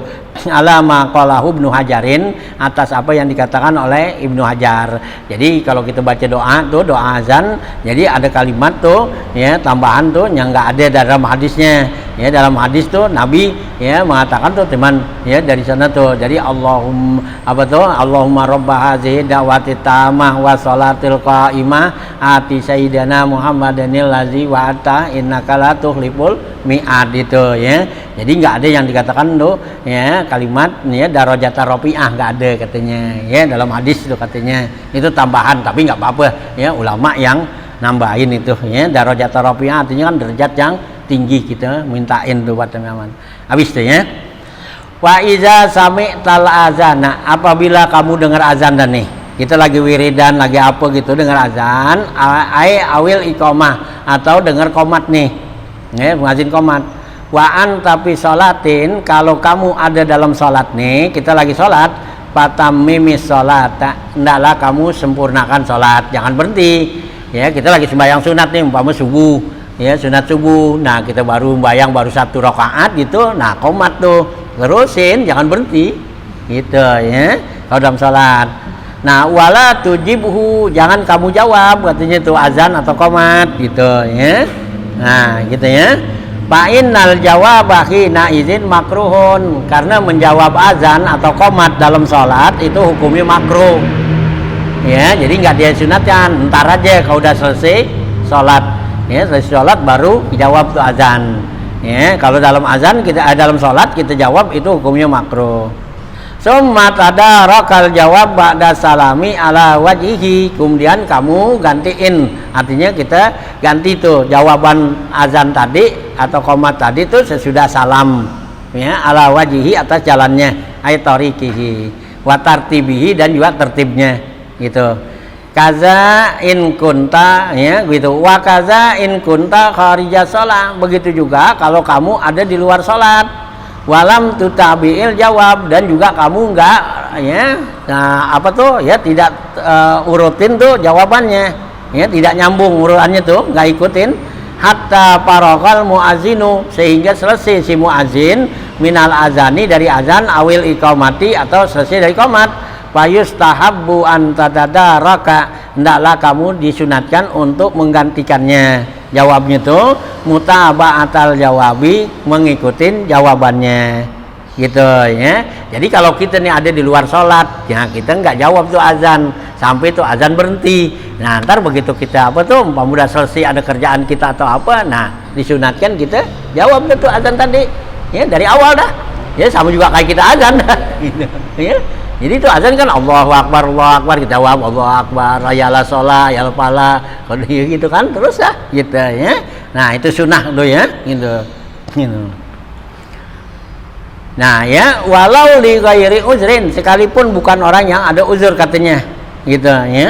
Alama qalahu Ibnu Hajarin, atas apa yang dikatakan oleh Ibnu Hajar. Jadi kalau kita baca doa tuh, doa azan, jadi ada kalimat tuh ya tambahan tuh yang enggak ada dalam hadisnya. Ya dalam hadis tuh Nabi ya mengatakan tuh teman ya dari sana tuh. Jadi Allahumma rabba hazihi da'wati tamah wa sholatil qa'imah ati sayyidina Muhammadanil lazi wa ata innaka la tuhliful mi'ad, itu ya. Jadi enggak ada yang dikatakan tuh ya kalimat ya darajatar rafi'ah, enggak ada katanya ya dalam hadis itu katanya. Itu tambahan tapi enggak apa-apa ya, ulama yang nambahin itu ya. Darajatar rafi'ah artinya kan derajat yang tinggi, kita mintain tuh buat teman-teman. Habis tuh ya. Wa iza sami'tal azana, apabila kamu dengar azan dan nih kita lagi wiridan lagi apa gitu dengar azan, awil iqamah atau dengar qomat nih ya ngazin qomat. Wa tapi sholatin, kalau kamu ada dalam sholat nih, kita lagi sholat, fatamimis sholat, hendaklah kamu sempurnakan sholat, jangan berhenti ya. Kita lagi sembahyang sunat nih umpama subuh ya, sunat subuh, nah kita baru membayang baru 1 rakaat gitu, nah qomat tuh terusin, jangan berhenti gitu ya kalau dalam sholat. Nah wala tujibhu, jangan kamu jawab katanya tuh azan atau qomat gitu ya. Nah gitu ya. Fa'innal jawaba hina izin makruhun, karena menjawab azan atau qomat dalam sholat itu hukumnya makruh ya. Jadi nggak disunatkan, ntar aja kalau udah selesai sholat ya, selesai sholat baru dijawab tuh azan ya. Kalau dalam azan kita dalam sholat kita jawab itu hukumnya makruh. Summa tadarakal jawab ba'da salami ala wajihi, kemudian kamu gantiin, artinya kita ganti tuh jawaban azan tadi atau qomat tadi tuh sesudah salam ya, ala wajihi atas jalannya, ay tariqihi wa tartibihi, dan juga tertibnya gitu. Kaza in kunta ya gitu, wa kaza in kunta kharija shalah, begitu juga kalau kamu ada di luar salat. Walam tutabiil jawab, dan juga kamu enggak ya nah apa tuh ya tidak urutin tuh jawabannya ya, tidak nyambung urutannya tuh, enggak ikutin. Hatta parokal muazinu, sehingga selesai si muazin minal azani dari azan, awil iqamati atau selesai dari qomat. Fayustahabbu an tatadaraka, hendaklah kamu disunatkan untuk menggantikannya. Jawabnya tuh mutaba'atal jawabi, mengikutin jawabannya gitu ya. Jadi kalau kita nih ada di luar sholat ya, kita nggak jawab tuh azan sampai tuh azan berhenti. Nah ntar begitu kita apa tuh udah selesai ada kerjaan kita atau apa, nah disunatkan kita jawab tuh azan tadi ya dari awal dah ya, sama juga kayak kita azan gitu ya. Jadi itu azan kan Allahu Akbar, kita jawab Allahu Akbar, ayalah sholat, ayalah pala, gitu kan, terus ya gitu ya. Nah itu sunnah tuh ya, gitu. Nah ya, walau li ghairi uzrin, sekalipun bukan orang yang ada uzur katanya, gitu ya.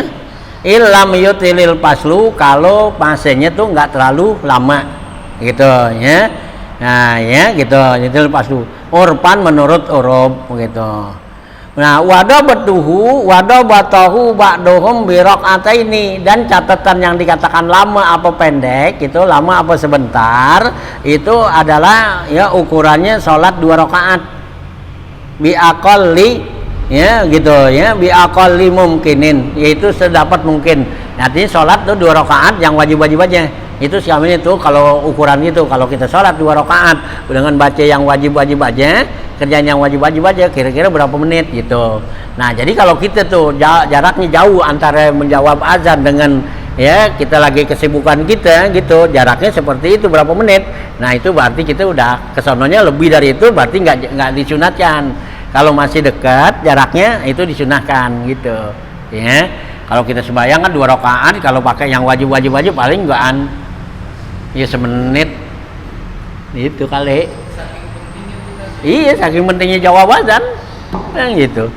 Illam yutilil paslu, kalau pasenya tuh nggak terlalu lama, gitu ya. Nah ya gitu, yutilil paslu. Urpan menurut urub, gitu. Nah wadabatuhu ba'dohum biraqataini, dan catatan yang dikatakan lama apa pendek, itu lama apa sebentar, itu adalah ya ukurannya sholat 2 rakaat biaqalli, ya gitu ya, biaqalli mumkinin, yaitu sedapat mungkin. Artinya sholat tuh 2 rakaat yang wajib-wajib aja. Itu siamnya itu kalau ukuran itu, kalau kita sholat 2 rakaat dengan baca yang wajib-wajib aja, kerjaan yang wajib-wajib aja, kira-kira berapa menit gitu. Nah jadi kalau kita tuh jaraknya jauh antara menjawab azan dengan ya kita lagi kesibukan kita gitu, jaraknya seperti itu berapa menit, nah itu berarti kita udah kesononya lebih dari itu, berarti nggak disunatkan. Kalau masih dekat jaraknya itu disunahkan gitu ya. Kalau kita sembahyang kan 2 rakaat, kalau pakai yang wajib-wajib aja paling enggak ya semenit itu kali. Iya, saking pentingnya jawab azan yang gitu.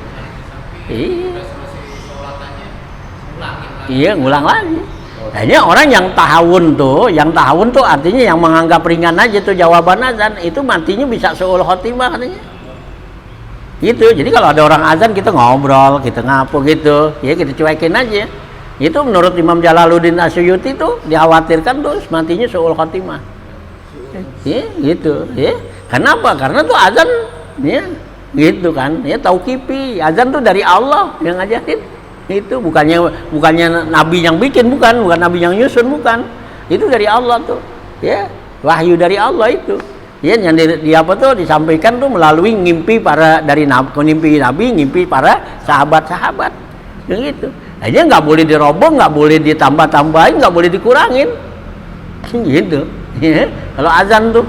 Iya, ngulang lagi. Hanya orang yang tahawun tuh artinya yang menganggap ringan aja tuh jawaban azan, itu matinya bisa seul khotimah katanya. Gitu. Jadi kalau ada orang azan kita ngobrol, kita ngapo gitu, ya kita cuekin aja. Itu menurut Imam Jalaluddin Asyuyuti tuh dikhawatirkan tuh matinya seul khotimah. Ya, gitu, ya. Kenapa? Karena tuh azan ya gitu kan. Ya tauqifi, azan tuh dari Allah yang ngajarin. Itu bukannya nabi yang bikin, bukan nabi yang nyusun, bukan. Itu dari Allah tuh. Ya, wahyu dari Allah itu. Ya, yang di apa tuh disampaikan tuh melalui ngimpi ngimpi para sahabat-sahabat. Yang gitu. Aja nggak boleh dirobong, nggak boleh ditambah-tambahin, nggak boleh dikurangin, gitu. Ya, kalau azan tuh,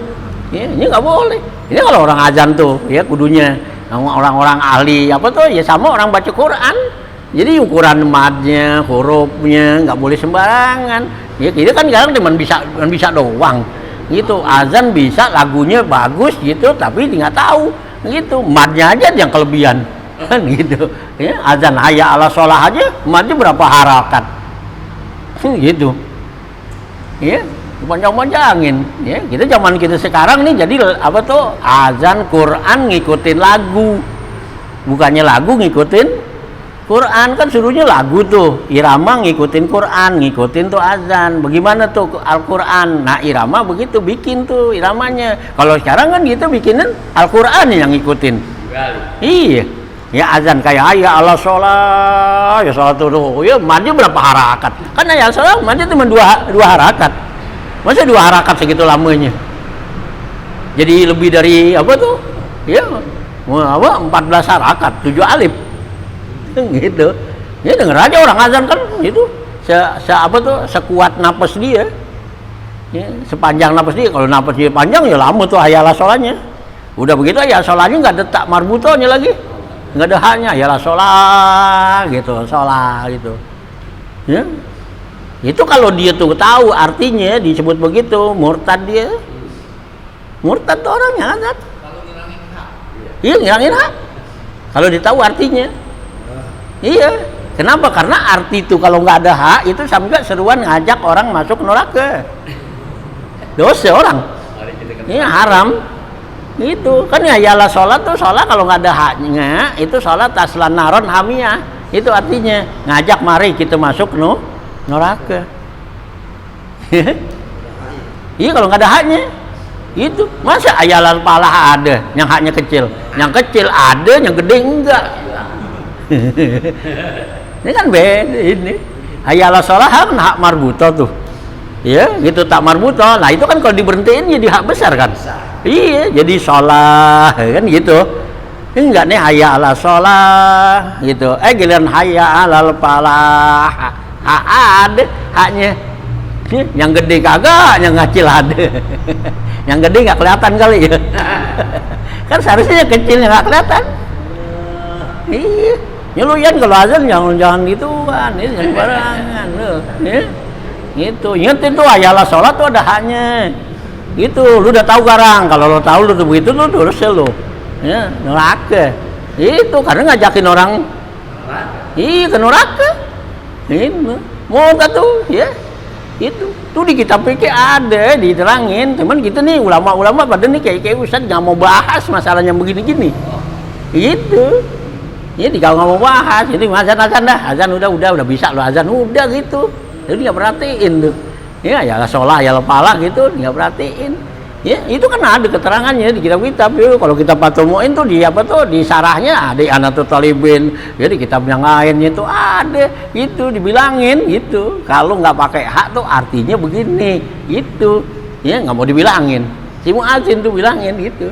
ya, ini nggak boleh. Ini kalau orang azan tuh, ya kudunya orang-orang ahli apa tuh, ya sama orang baca Quran. Jadi ukuran madnya, hurufnya nggak boleh sembarangan. Ya kita kan sekarang cuma bisa doang, gitu. Azan bisa, lagunya bagus, gitu, tapi nggak tahu, gitu. Madnya aja yang kelebihan. Kan gitu ya, azan hayya ala sholah aja madnya berapa harakat gitu ya, panjang-panjangin ya. Kita zaman kita sekarang nih jadi apa tuh, azan Quran ngikutin lagu, bukannya lagu ngikutin Quran. Kan suruhnya lagu tuh, irama ngikutin Quran, ngikutin tuh azan. Bagaimana tuh Al-Quran? Nah irama begitu bikin tuh iramanya. Kalau sekarang kan kita bikinin Al-Quran yang ngikutin. Iya ya, azan kayak hayya ala sholat, ya sholat tuh ya madnya berapa harakat, kan ya sholat madnya cuma dua harakat, masa 2 harakat segitu lamanya, jadi lebih dari apa tuh ya, apa 14 harakat 7 alif gitu ya. Denger aja orang azan kan itu apa tuh sekuat napas dia ya, sepanjang napas dia. Kalau napas dia panjang ya lama tuh hayya ala sholatnya. Udah begitu ya sholatnya nggak ada tak marbutonya lagi, nggak ada haknya, ya lah sholat gitu, ya. Itu kalau dia tuh tahu artinya disebut begitu, murtad dia. Murtad tuh orang yang azan. Kalau ngilangin hak. Iya, ngilangin hak. Kalau dia tahu artinya. Iya. Kenapa? Karena arti itu kalau nggak ada hak itu sampai seruan ngajak orang masuk neraka. Dosa orang. Ini haram. Itu kan ya ialah sholat tuh, sholat kalau nggak ada haknya itu sholat aslan naron hamiyah, itu artinya ngajak mari kita masuk neraka. Iya kalau nggak ada haknya itu, masa ayalan palah ada yang haknya kecil, yang kecil ada, yang gede enggak. Ini kan beda ini. Ayalah sholat kan hak marbuto tuh, ya gitu, tak marbuto. Nah itu kan kalau diberhentiin jadi hak besar kan. Iya, jadi sholat kan gitu. Enggak nih hayya ala sholat gitu. Giliran hayya alal falah, hak ada haknya. Yang gede kagak, yang kecil ada. Yang gede nggak kelihatan kali ya. Kan seharusnya yang kecil nggak kelihatan. Iya, nyuluyan kalau azan jangan gituan, ini jangan barangan loh. Ya. Gitu, ingetin tuh hayya ala sholat tuh ada haknya. Gitu, lu udah tahu sekarang. Kalau lu tahu lu tuh begitu lu terus lu. Ya, neraka. Itu karena ngajakin orang ke neraka. Ini mau nggak tuh, ya? Itu tuh di kitab fikih ada diterangin. Cuman kita nih ulama-ulama pada nih kayak Ustaz nggak mau bahas masalahnya begini-gini. Gitu. Jadi kalau nggak mau bahas, jadi azan dah, azan udah bisa lo azan udah gitu. Jadi nggak perhatiin tuh. Ya sholat ya pala gitu, nggak perhatiin. Ya itu kan ada keterangannya di kitab-kitab. Kalau kita patumuin tuh di apa tuh di sarahnya ada Anatul Talibin. Jadi kitab yang lainnya itu ada, itu dibilangin gitu. Kalau nggak pakai hak tuh artinya begini, gitu. Ya nggak mau dibilangin. Si muadzin tuh bilangin gitu.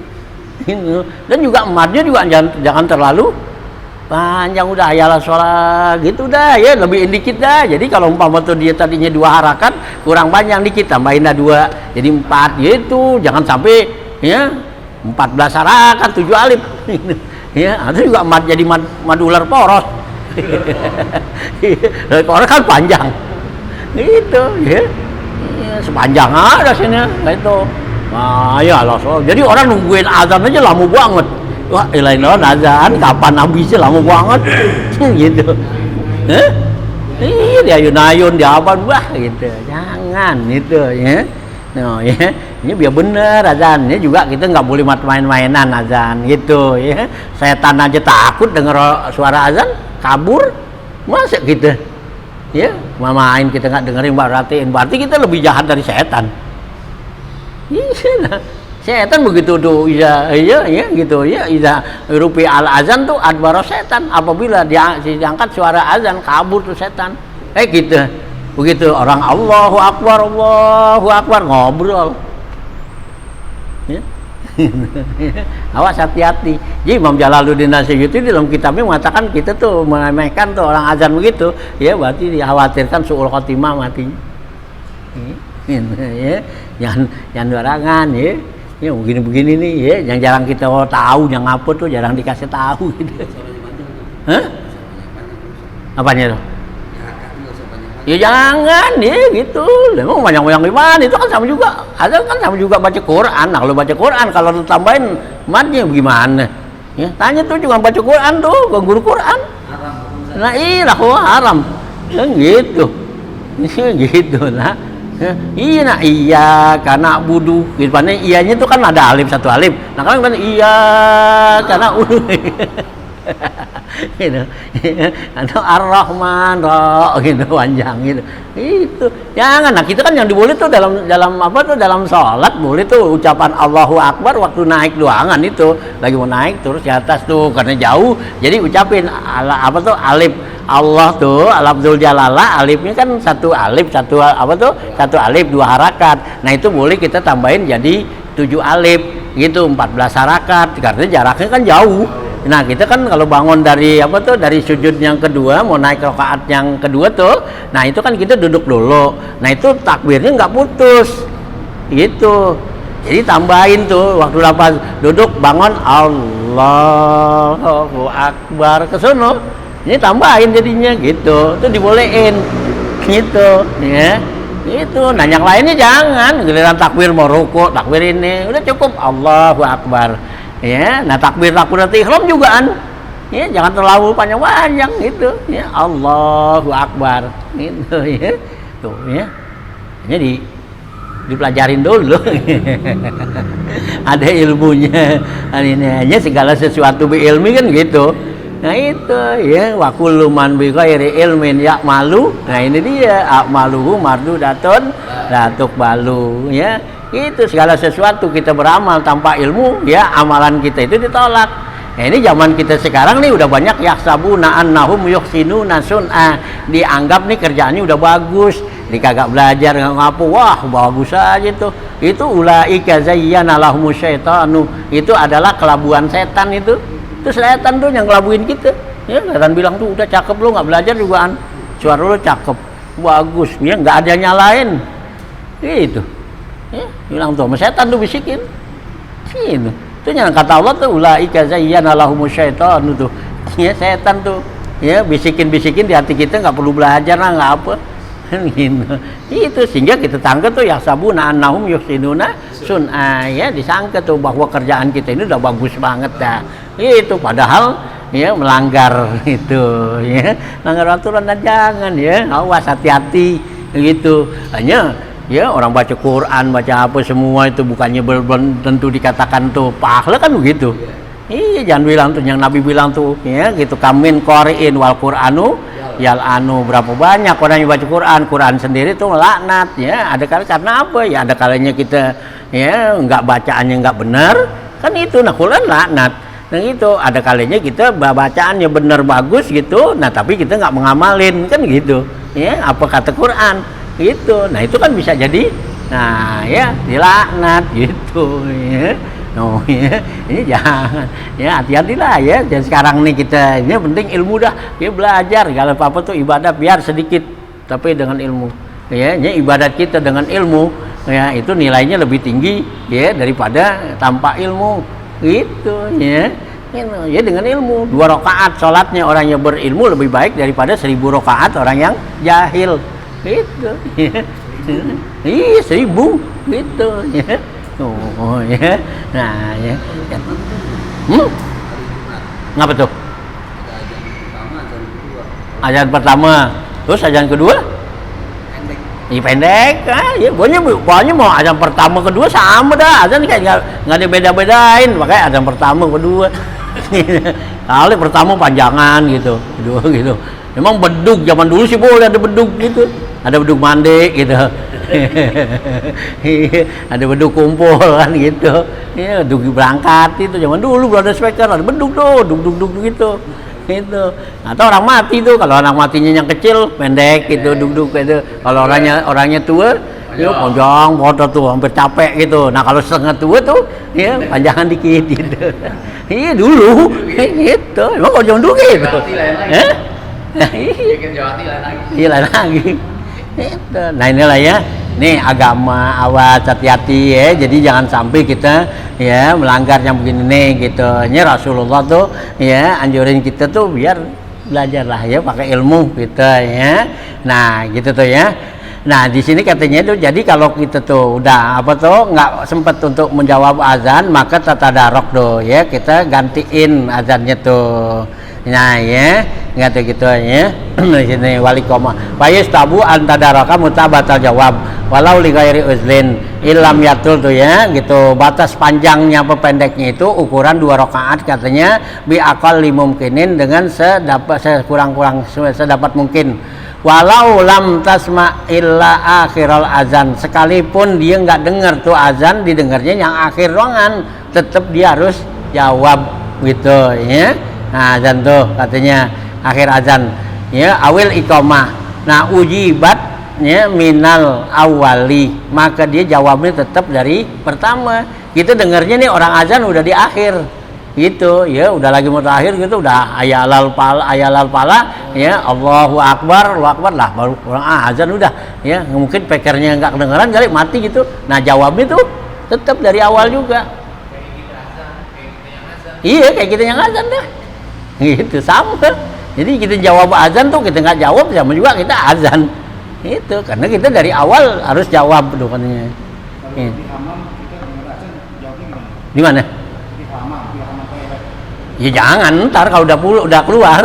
Dan juga ematnya juga jangan terlalu panjang, udah ayalah sholat gitu dah ya, lebih dikit dah. Jadi kalau umpama tuh dia tadinya 2 harakat kurang panjang dikit, tambahin dah 2 jadi 4 gitu. Jangan sampai ya 14 harakat 7 alif ya, itu juga jadi mad ular poros. Poros kan panjang gitu ya, sepanjang ada sini itu. Nah ya Allah, jadi orang nungguin azan aja lama banget. Wah, lain azan kapan habisnya lama banget gitu. Iya dia ayun-ayun dia apa wah gitu. Jangan itu ya. No, ya. Ini biar bener azannya juga kita nggak boleh main-mainan azan gitu ya. Setan aja takut dengar suara azan kabur. Masa gitu. Ya, main kita nggak dengerin berarti kita lebih jahat dari setan. Iya. Setan begitu tuh, iya gitu ya, iza rupi al azan tuh adbaro setan, apabila diangkat suara azan kabur tuh setan. Gitu. Begitu orang Allahu Akbar ngobrol. Ya. Awas hati-hati. Jadi Imam Jalaluddin Asyuyuti dalam kitabnya mengatakan kita tuh meremehkan tuh orang azan begitu, ya berarti dikhawatirkan suul khotimah matinya. Ya. Jangan barangan ya. Ya begini-begini nih ya, yang jarang kita tahu, yang apa tuh jarang dikasih tahu gitu. Hah? Apanya tuh? Ya jangan ya gitu. Memang banyak-banyak gimana, itu kan sama juga. Ada kan sama juga baca Quran. Nah, kalau baca Quran kalau tambahin matnya gimana? Ya, tanya tuh juga baca Quran tuh ke guru Quran. Nah, iya haram. Ya gitu. Gitu nah. Iya karena budu gitu, iyanya itu kan ada alif, 1 alif. Nah kan iya karena gitu. Atau Ar-Rahman gitu panjang gitu. Itu jangan. Nah kita kan yang diboleh tuh dalam apa tuh dalam sholat boleh tuh ucapan Allahu Akbar waktu naik doangan itu, lagi mau naik terus di atas tuh karena jauh jadi ucapin apa tuh alif Allah tuh al-Abdul Jalala, alifnya kan 1 alif, 1 apa tuh 1 alif 2 harakat. Nah itu boleh kita tambahin jadi 7 alif gitu, 14 harakat karena jaraknya kan jauh. Nah kita kan kalau bangun dari apa tuh dari sujud yang kedua mau naik rakaat yang kedua tuh, nah itu kan kita duduk dulu. Nah itu takbirnya nggak putus gitu. Jadi tambahin tuh waktu lapas duduk bangun Allahu Akbar ke sono. Ini tambahin jadinya gitu, itu dibolehin gitu ya. Itu nah yang lainnya jangan giliran takbir mau rukuk takbir ini udah cukup Allahu Akbar ya. Nah takbir ihram juga kan ya, jangan terlalu panjang-panjang gitu ya, Allahu Akbar gitu ya. Tuh ya, jadi dipelajarin dulu. Ada ilmunya ini hanya segala sesuatu berilmi kan gitu. Nah itu ya, wa kullu man bi ghairi ilmin ya'malu. Nah ini dia a'maluhu mardudatun la tuqbalu ya. Itu segala sesuatu kita beramal tanpa ilmu ya, amalan kita itu ditolak. Nah ini zaman kita sekarang nih udah banyak yahsabuna annahum yuhsinuna sun'a, dianggap nih kerjaannya udah bagus, kagak belajar nggak ngapu, wah bagus aja tuh. Itu ulaika zayyana lahumus syaitanu, itu adalah kelabuan setan itu. Itu setan tuh yang ngelabuin kita ya, setan bilang tuh udah cakep lu nggak belajar jugaan, suara lu cakep bagus ya, nggak ada nyalain gitu ya, bilang tuh sama setan tuh bisikin gitu. Itu yang kata Allah tuh ulaika zayyana lahumus syaitanu tuh ya, setan tuh ya bisikin di hati kita nggak perlu belajar lah nggak apa Gitu. Itu sehingga kita tangkap tuh ya sabuna annahum yuhsinuna sun'a, ya disangka tuh bahwa kerjaan kita ini udah bagus banget dah. Itu padahal ya melanggar itu ya, melanggar aturan dan jangan ya, awas hati-hati gitu. Hanya ya orang baca Quran, baca apa semua itu bukannya belum tentu dikatakan tuh pahala kan begitu. Iya, jangan bilang tuh yang Nabi bilang tuh ya gitu, kamin qari'in wal Qur'anu yal anu, berapa banyak orang yang baca Quran sendiri tuh melaknat ya. Ada kali karena apa ya, ada kalanya kita ya nggak bacaannya nggak benar kan itu, nah Quran laknat. Nah itu ada kalanya kita bacaannya benar bagus gitu, nah tapi kita nggak mengamalin kan gitu ya apa kata Quran gitu. Nah itu kan bisa jadi nah ya dilaknat gitu ya. Oh ya, ini jangan ya, hati-hatilah ya. Dan sekarang nih kita ini penting ilmu dah, ya belajar kalau apa tuh ibadah biar sedikit tapi dengan ilmu. Ya, ibadat kita dengan ilmu ya itu nilainya lebih tinggi ya daripada tanpa ilmu gitu ya. Ya dengan ilmu 2 rakaat sholatnya orang yang berilmu lebih baik daripada 1000 rakaat orang yang jahil gitu. Ya. Iya 1000 gitu ya. Oh ya, nah ya. Ngapa tuh? Azan pertama, terus azan kedua? Pendek. Iya pendek, ya. Pokoknya mau azan pertama kedua sama dah, azan kayak nggak dibeda-bedain, makanya azan pertama kedua. Kali pertama panjangan gitu, kedua gitu. Memang beduk zaman dulu sih boleh ada beduk gitu, ada beduk mandi gitu. Ada beduk kumpul kan gitu ya, beduk berangkat itu zaman dulu belum ada speaker, ada beduk tuh duk gitu atau orang mati tuh, kalau orang matinya yang kecil pendek gitu duk gitu, kalau orangnya tua ya panjang foto tuh hampir capek gitu. Nah kalau setengah tua tuh ya panjangan dikit gitu. Iya dulu gitu, emang kalau zaman dulu gitu iya lagi. Nah inilah ya, nih agama awas hati-hati ya, jadi jangan sampai kita ya melanggar yang begini nih gitu. Ini Rasulullah tuh ya anjurin kita tuh biar belajarlah ya pakai ilmu kita ya. Nah gitu tuh ya. Nah di sini katanya tuh jadi kalau kita tuh udah apa tuh nggak sempat untuk menjawab azan, maka tatadarok tuh ya kita gantiin azannya tuh. Nah ya nggak tuh gitu ya. Di sini wali koma bayus tabu antadaraka mutabatal jawab walau li ghairi uzlin ilam yatul tuh ya gitu. Batas panjangnya apa pendeknya itu ukuran 2 rakaat katanya bi aqal limumkinin dengan sedapat mungkin. Walau lam tasma illa akhiral azan, sekalipun dia nggak dengar tuh azan, didengarnya yang akhir ruangan, tetap dia harus jawab gitu ya. Nah azan tuh katanya akhir azan ya awil iqamah. Nah ujibat ya minal awali, maka dia jawabnya tetap dari pertama. Kita dengarnya nih orang azan udah di akhir gitu ya, udah lagi mau terakhir gitu, udah ayalal pala ya Allahu akbar lah baru orang azan udah ya, mungkin pekernya nggak kedengeran kali mati gitu. Nah jawabnya tuh tetap dari awal juga. Iya kayak kita yang azan dah gitu sama. Jadi kita jawab azan tuh kita nggak jawab sama juga kita azan itu, karena kita dari awal harus jawab tuh katanya. Kalau di hamam kita dengar azan jawabnya di mana? Di hamam ya jangan, ntar kalau udah keluar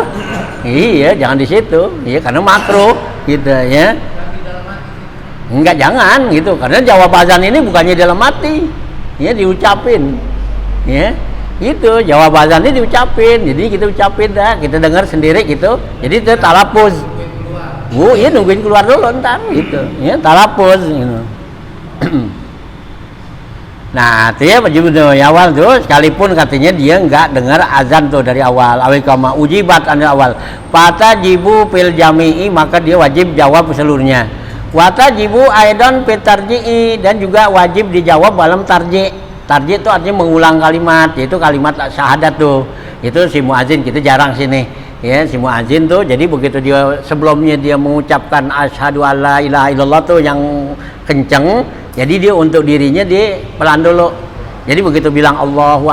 iya jangan di situ iya, karena makruh gitu ya. Enggak jangan gitu, karena jawab azan ini bukannya dalam hati ya, diucapin ya. Itu jawab azan ini diucapin, jadi kita ucapin dah, kita dengar sendiri gitu, jadi itu talapuz. Iya nungguin keluar dulu ntar gitu ya, talapuz gitu. Nah itu ya ya awal tuh, sekalipun katanya dia nggak dengar azan tuh dari awal, awal kama ujibat dari awal fata jibu fil jami'i, maka dia wajib jawab seluruhnya. Wata jibu aidan fil tarji'i, dan juga wajib dijawab dalam tarji'. Tarji' itu artinya mengulang kalimat, yaitu kalimat syahadat tuh. Itu si muadzin, kita jarang sini ya, si muadzin tuh jadi begitu dia sebelumnya dia mengucapkan asyhadu alla ilaha illallah tuh yang kenceng, jadi dia untuk dirinya dia pelan dulu. Jadi begitu bilang Allahu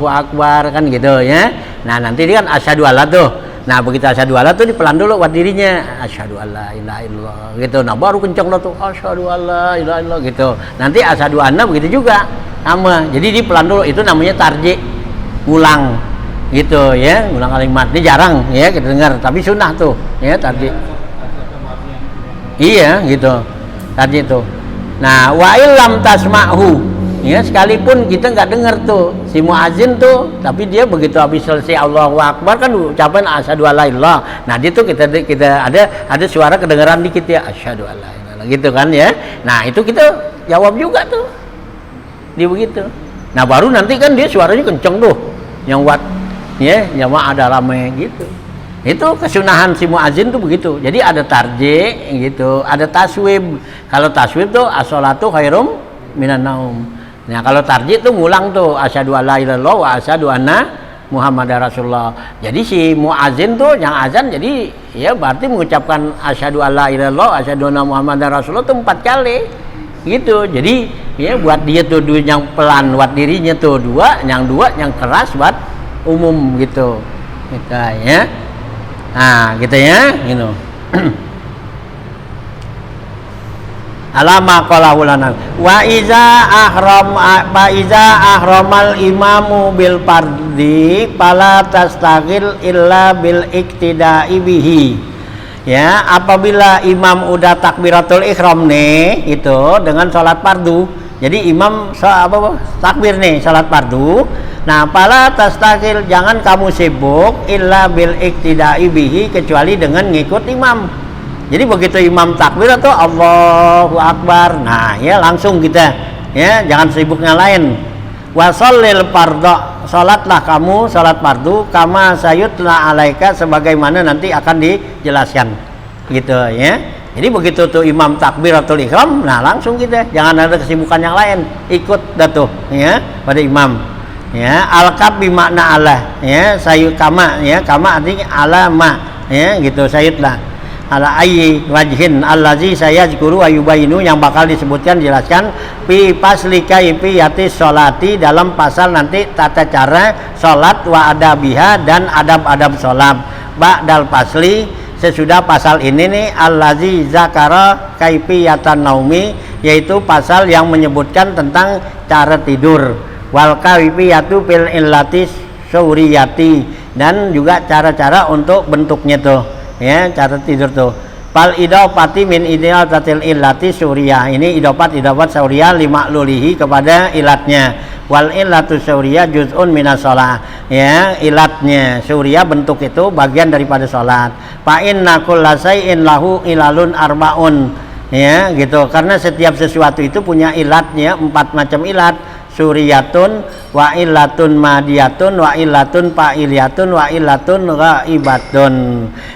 akbar kan gitu ya. Nah nanti dia kan asyhadu alla tuh, Nah begitu asyhadu alla tuh dipelan dulu buat dirinya, asyhadu alla ilaha illallah gitu. Nah baru kencang lah tuh asyhadu alla ilaha illallah gitu. Nanti asyhadu anna begitu juga sama. Jadi dipelan dulu, itu namanya tarji, ngulang gitu ya, ngulang kalimat. Ini jarang ya kita dengar, tapi sunnah tuh ya tarji. Iya gitu, tarji itu. Nah wa illam tasma'hu, ya sekalipun kita nggak dengar tuh si muazin tuh, tapi dia begitu habis selesai Allahu Akbar kan ucapan asyhadu alla ilallah. Nah dia tuh kita ada suara kedengaran dikit ya asyhadu alla ilallah gitu kan ya. Nah itu kita jawab juga tuh dia begitu. Nah baru nanti kan dia suaranya kenceng tuh yang wat ya jamaah ada rame gitu. Itu kesunahan si muazin tuh begitu. Jadi ada tarji gitu, ada taswib. Kalau taswib tuh as-sholatu khairum minan naum. Nah kalau tarji itu ngulang tuh asyhadu alla ilallah wa asyhadu anna muhammadar rasulullah. Jadi si muazin tuh yang azan jadi ya berarti mengucapkan asyhadu alla ilallah asyhadu anna muhammadar rasulullah tuh 4 kali gitu. Jadi ya buat dia tuh yang pelan buat dirinya tuh 2, yang keras buat umum gitu. Kita ya. Nah gitu ya gitu. Alama qala ulana wa iza ahramal imamu bil fardi fala tastaghil illa bil iktida'i bihi. Ya, apabila imam udah takbiratul ihram nih itu dengan salat fardu. Jadi imam takbir nih salat fardu. Nah, fala tastaghil, jangan kamu sibuk illa bil iktida'i bihi, kecuali dengan ngikut imam. Jadi begitu imam takbir atau Allahu Akbar, nah ya langsung kita ya jangan sibuk yang lain. Wasallil fardhu, salatlah kamu salat fardu kama sayutla alaika, sebagaimana nanti akan dijelaskan gitu ya. Jadi begitu tuh imam takbiratul ihram, nah langsung kita jangan ada kesibukan yang lain, ikut dah tuh ya pada imam ya. Al-kab bimakna Allah ya, sayut kama ya, kama artinya alama ya gitu, sayutlah ala ayyi wajhin allazi sayazkuru wa yubayinu, yang bakal disebutkan jelaskan fi pasli kaifiyati sholati, dalam pasal nanti tata cara sholat wa adabiha, dan adab-adab sholat. Ba'dal pasli, sesudah pasal ini nih, allazi zakara kaifiyatan naumi, yaitu pasal yang menyebutkan tentang cara tidur, wal kaifiyatu fil illati suriyati, dan juga cara-cara untuk bentuknya tuh ya, cara tidur tuh. Fal idafati min ideal tatil illati suriyah, ini idafat suriyah lima lulihi, kepada ilatnya. Wal illatu suriyah juz'un minas shalah, ya ilatnya suriyah bentuk itu bagian daripada salat. Fa inna kulla shay'in lahu ilalun arbaun, ya gitu, karena setiap sesuatu itu punya ilatnya 4 macam ilat. Suriyatun wa illatun madiyatun wa illatun fa'iliyatun wa illatun ghaibatun.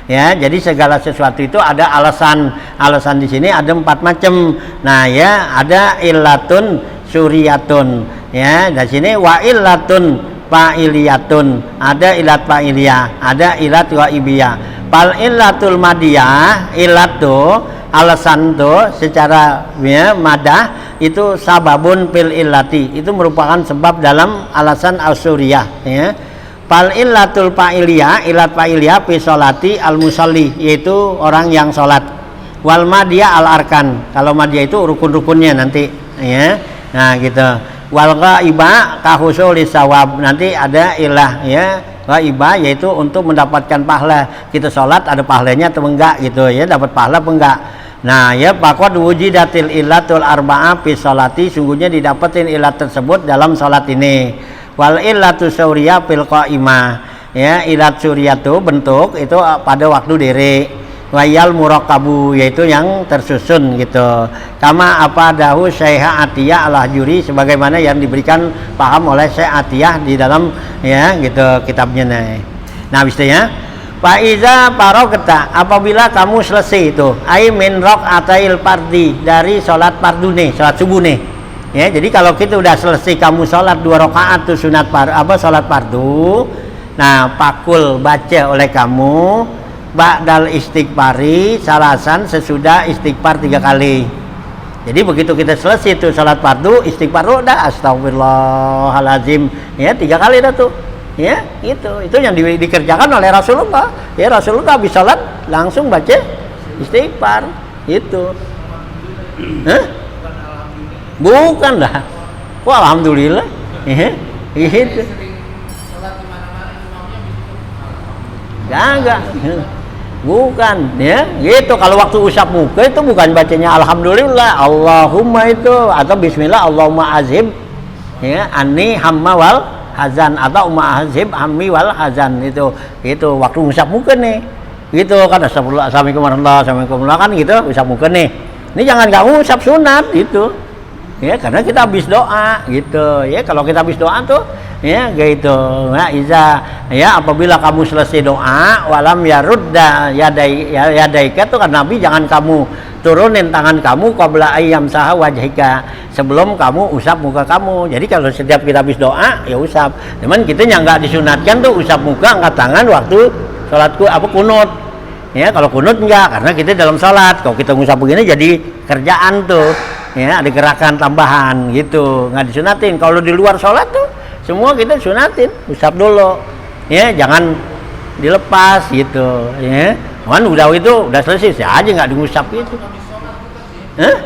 Ya, jadi segala sesuatu itu ada alasan. Alasan di sini ada 4 macam. Nah, ya, ada illatun suriyatun. Ya, di sini wa illatun fa'iliyatun. Ada ilat fa'iliyah, ada ilat ghaibiyah. Fal illatul madiyah, ilat tuh alasan tuh secara ya, madah itu sababun fil illati, itu merupakan sebab dalam alasan ausuriyah ya. Fal illatul fa'iliyah, ilat fa'iliyah fi sholati al musalli, yaitu orang yang sholat. Wal madiyah al arkan, kalau madiyah itu rukun-rukunnya nanti ya. Nah gitu. Wal ghaibah kahusul sawab, nanti ada ilah ya, ghaibah yaitu untuk mendapatkan pahala. Kita sholat ada pahalanya atau enggak gitu ya, dapat pahala apa enggak. Nah ya, faqad wujidatil illatul arba'ah fi sholati, sungguhnya didapatin ilat tersebut dalam sholat ini. Wal illatu suriyah fil qaimah, ya ilat suriyah itu bentuk itu pada waktu diri. Wayal murakabu, yaitu yang tersusun gitu. Kama apa dahu Syekh Atiyah al-Hajuri, sebagaimana yang diberikan paham oleh Syekh Atiyah di dalam ya gitu kitabnya nih. Nah bisa ya. Faiza parokta, apabila kamu selesai itu ai min raqatail fardhi, dari sholat fardu nih, sholat subuh nih ya. Jadi kalau kita udah selesai kamu sholat 2 rakaat tuh sunat sholat fardu, nah pakul baca oleh kamu ba'dal istighfari salasan, sesudah istighfar 3 kali. Jadi begitu kita selesai itu sholat fardu, istighfar udah astagfirullahalazim ya 3 kali dah tuh Ya, itu yang dikerjakan oleh Rasulullah. Ya, Rasulullah habis salat langsung baca istighfar. Itu. Hah? Bukan lah. Wah, alhamdulillah. Itu. Enggak. Bukan, ya. Gitu kalau waktu usap muka itu bukan bacanya alhamdulillah, Allahumma itu atau bismillah Allahumma azhib ya anni hamma wal hazan atau umma azhib hammi wal hazan itu waktu usap muka nih. Gitu kan astagfirullah assalamualaikum warahmatullahi wabarakatuh kan gitu usap muka nih. Ini jangan kamu usap sunat gitu. Ya, karena kita habis doa gitu. Ya, kalau kita habis doa tuh ya gitu. Ya, apabila kamu selesai doa walam yarudda yadaika tuh kan Nabi jangan kamu turunin tangan kamu qabla ayyam saha wajhika sebelum kamu usap muka kamu. Jadi kalau setiap kita habis doa ya usap. Cuman kita yang enggak disunatkan tuh usap muka angkat tangan waktu salatku kunut. Ya, kalau kunut enggak karena kita dalam salat. Kalau kita ngusap begini jadi kerjaan tuh. Ya, ada gerakan tambahan gitu, nggak disunatin. Kalau di luar sholat tuh semua kita sunatin, usap dulu, ya jangan dilepas gitu, ya. Cuman udah selesai, saya aja nggak diusap gitu. Hah?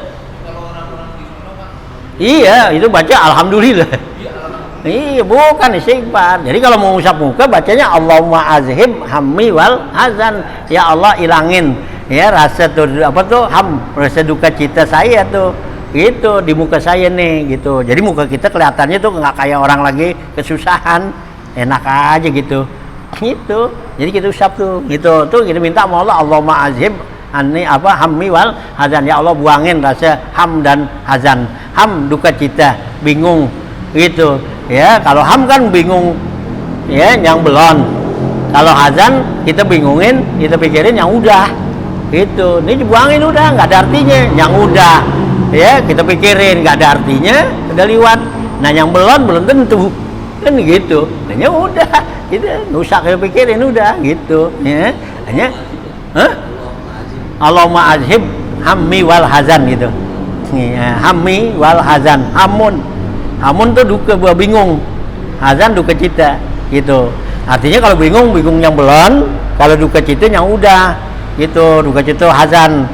Iya, itu baca alhamdulillah. Iya, bukan istighfar. Jadi kalau mau usap muka bacanya Allahumma azhib hammi wal hazan. Ya Allah ilangin ya rasa tuh rasa duka cita saya tuh. Gitu di muka saya nih gitu. Jadi muka kita kelihatannya tuh nggak kayak orang lagi kesusahan, enak aja gitu. Gitu. Jadi kita usap tuh gitu. Tuh kita minta sama Allah Allahumma azhib anni hammi wal hazan. Ya Allah buangin rasa ham dan hazan. Ham duka cita, bingung gitu. Ya, kalau ham kan bingung ya yang belum. Kalau hazan kita bingungin, kita pikirin yang udah. Gitu. Ini dibuangin udah nggak ada artinya. Yang udah ya kita pikirin nggak ada artinya udah liwat. Nah yang belum tentu kan gitu. Hanya udah gitu nggak usah kita pikirin udah gitu ya. Hanya Allahumma azhib hammi wal hazan gitu ya, hammi wal hazan. Hamun tuh duka bingung, hazan duka cita gitu. Artinya kalau bingung yang belum, kalau duka cita yang udah gitu. Duka cita hazan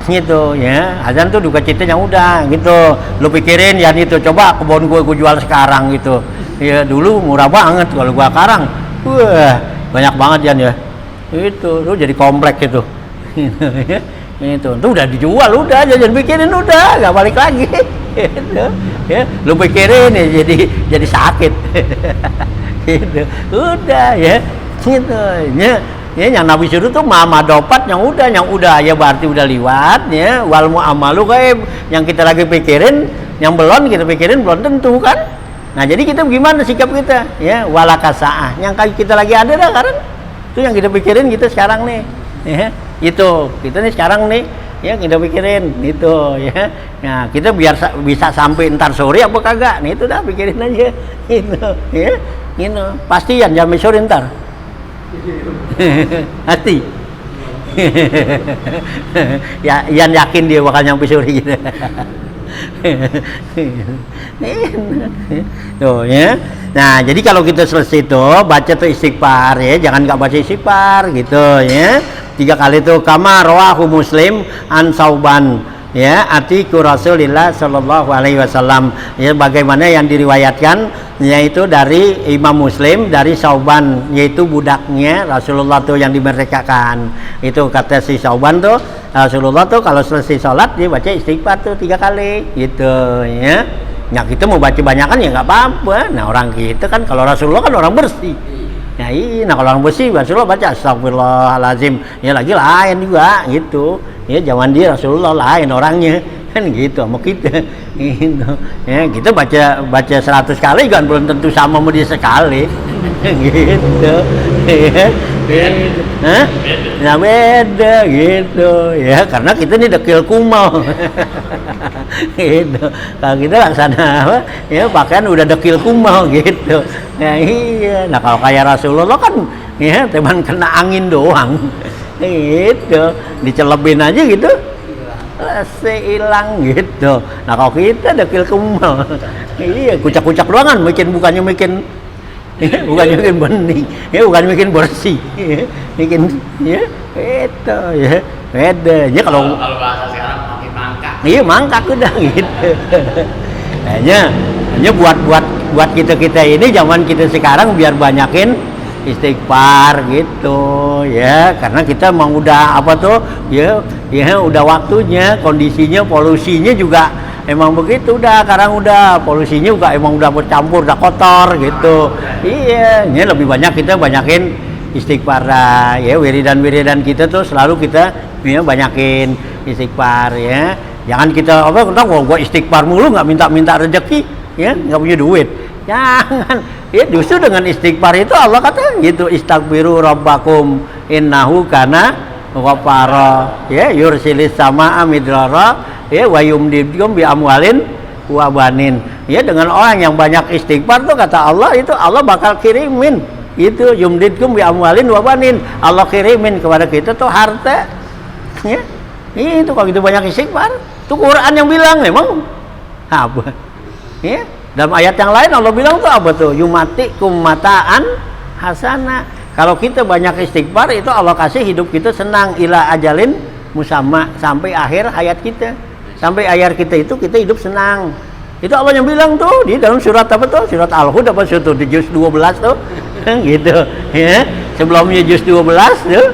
gitu ya, hazan tuh duka cita yang udah gitu. Lu pikirin ya itu, coba kebun gue jual sekarang gitu ya, dulu murah banget kalau gua sekarang wah banyak banget ya itu lu jadi komplek gitu. Itu tuh udah dijual udah, jangan pikirin udah nggak balik lagi gitu ya. Lu pikirin ya jadi sakit gitu udah ya gitu ya. Ya, yang Nabi suruh tuh mama dopat yang udah ya berarti udah liwat ya. Wal mu'amalu kayak yang kita lagi pikirin, yang belum kita pikirin belum tentu kan. Nah jadi kita gimana sikap kita ya, walakasaah yang kita lagi ada dah sekarang itu yang kita pikirin kita sekarang nih ya. Itu kita nih sekarang nih ya kita pikirin itu ya. Nah kita biar bisa sampai ntar sore apa kagak nih itu dah pikirin aja itu ya. Ini pasti yang jam sore ntar hati ya Ian yakin dia bakal nyampe sore gitu. Tuh ya. Nah jadi kalau kita selesai tuh baca tuh istighfar ya, jangan nggak baca istighfar gitu ya. 3 kali tuh kama rawahu Muslim an Sauban ya atiku Rasulillah sallallahu alaihi wasallam ya, bagaimana yang diriwayatkan yaitu dari Imam Muslim dari Sauban, yaitu budaknya Rasulullah tuh yang dimerdekakan. Itu kata si Sauban tuh Rasulullah tuh kalau selesai sholat dia baca istighfar tuh 3 kali gitu ya. Nah kita mau baca banyakan ya nggak apa-apa. Nah orang kita kan kalau Rasulullah kan orang bersih. Nah, nah kalau orang bersih Rasulullah baca astagfirullahalazim ya lagi lain juga gitu ya. Zaman dia Rasulullah lain orangnya kan gitu sama kita gitu. Ya kita baca 100 kali kan belum tentu sama dia sekali gitu ya. Nah beda gitu ya, karena kita ini dekil kumal gitu. Kalau kita laksana apa ya pakaian udah dekil kumal gitu. Nah iya, nah kalau kayak Rasulullah kan ya teman kena angin doang gitu, dicelebin aja gitu hilang gitu. Nah kalau kita dekil kumal iya kucak-kucak doang kan, bukannya bikin bukan bikin bening, bukan bikin bersih, bikin itu beda. Kalau bahasa sekarang makin mangkak. Iya mangkak udah gitu. Hanya buat kita ini zaman kita sekarang biar banyakin istighfar gitu ya, karena kita emang udah apa tuh ya udah waktunya, kondisinya, polusinya juga emang begitu udah, sekarang udah polusinya juga emang udah bercampur, udah kotor gitu. Iya, ini lebih banyak kita banyakin istighfar ya, wiridan kita tuh selalu kita ya, banyakin istighfar ya. Jangan kita apa gua istighfar mulu nggak minta rezeki ya, nggak punya duit. Jangan. Ya justru dengan istighfar itu Allah kata gitu, istaghfiru rabbakum innahu kana ghafara ya, yursilis samaa midrara ya, wa yumdidkum bi amwalin wa banin. Ya dengan orang yang banyak istighfar tuh kata Allah itu Allah bakal kirimin itu yumdidkum bi amwalin wa banin. Allah kirimin kepada kita tuh harta. Ya. Itu kalau gitu banyak istighfar. Itu Quran yang bilang memang apa? Ya. Dalam ayat yang lain Allah bilang tuh apa tuh? Yumatikum mataan hasana. Kalau kita banyak istighfar itu Allah kasih hidup kita senang ila ajalin musamma, sampai akhir hayat kita. Sampai akhir kita itu kita hidup senang. Itu Allah yang bilang tuh di dalam surat apa tuh? Surat Al-Hud apa surat di juz 12 tuh. Gitu ya. Sebelumnya juz 12 tuh.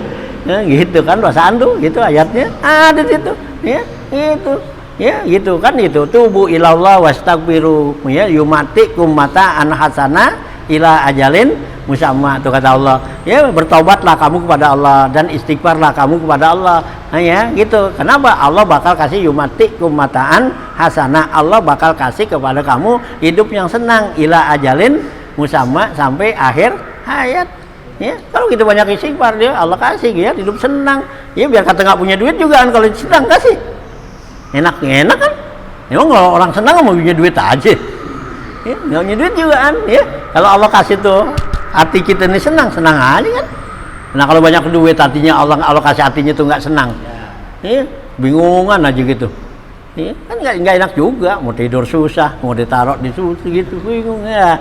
Gitu kan perasaan tuh gitu ayatnya. Ada di situ. Ya, itu. Ya gitu kan itu, tubu ilallah wastaghfiru ya, yumatikum mataan hasana ila ajalin musamma, tuh kata Allah ya, bertobatlah kamu kepada Allah dan istighfarlah kamu kepada Allah. Nah, ya gitu. Kenapa? Allah bakal kasih yumatikum mataan hasana, Allah bakal kasih kepada kamu hidup yang senang ila ajalin musamma, sampai akhir hayat. Ya, kalau kita banyak istighfar dia Allah kasih ya hidup senang. Ya biar kata nggak punya duit juga kan, kalau senang kasih enak kan. Emang kalau orang senang mau punya duit aja ya, nggak punya duit juga kan ya. Kalau Allah kasih tuh hati kita ini senang aja kan. Nah kalau banyak duit hatinya Allah kasih hatinya tuh nggak senang ya, bingungan aja gitu ya, kan nggak enak juga, mau tidur susah, mau ditaruh di situ gitu bingung ya.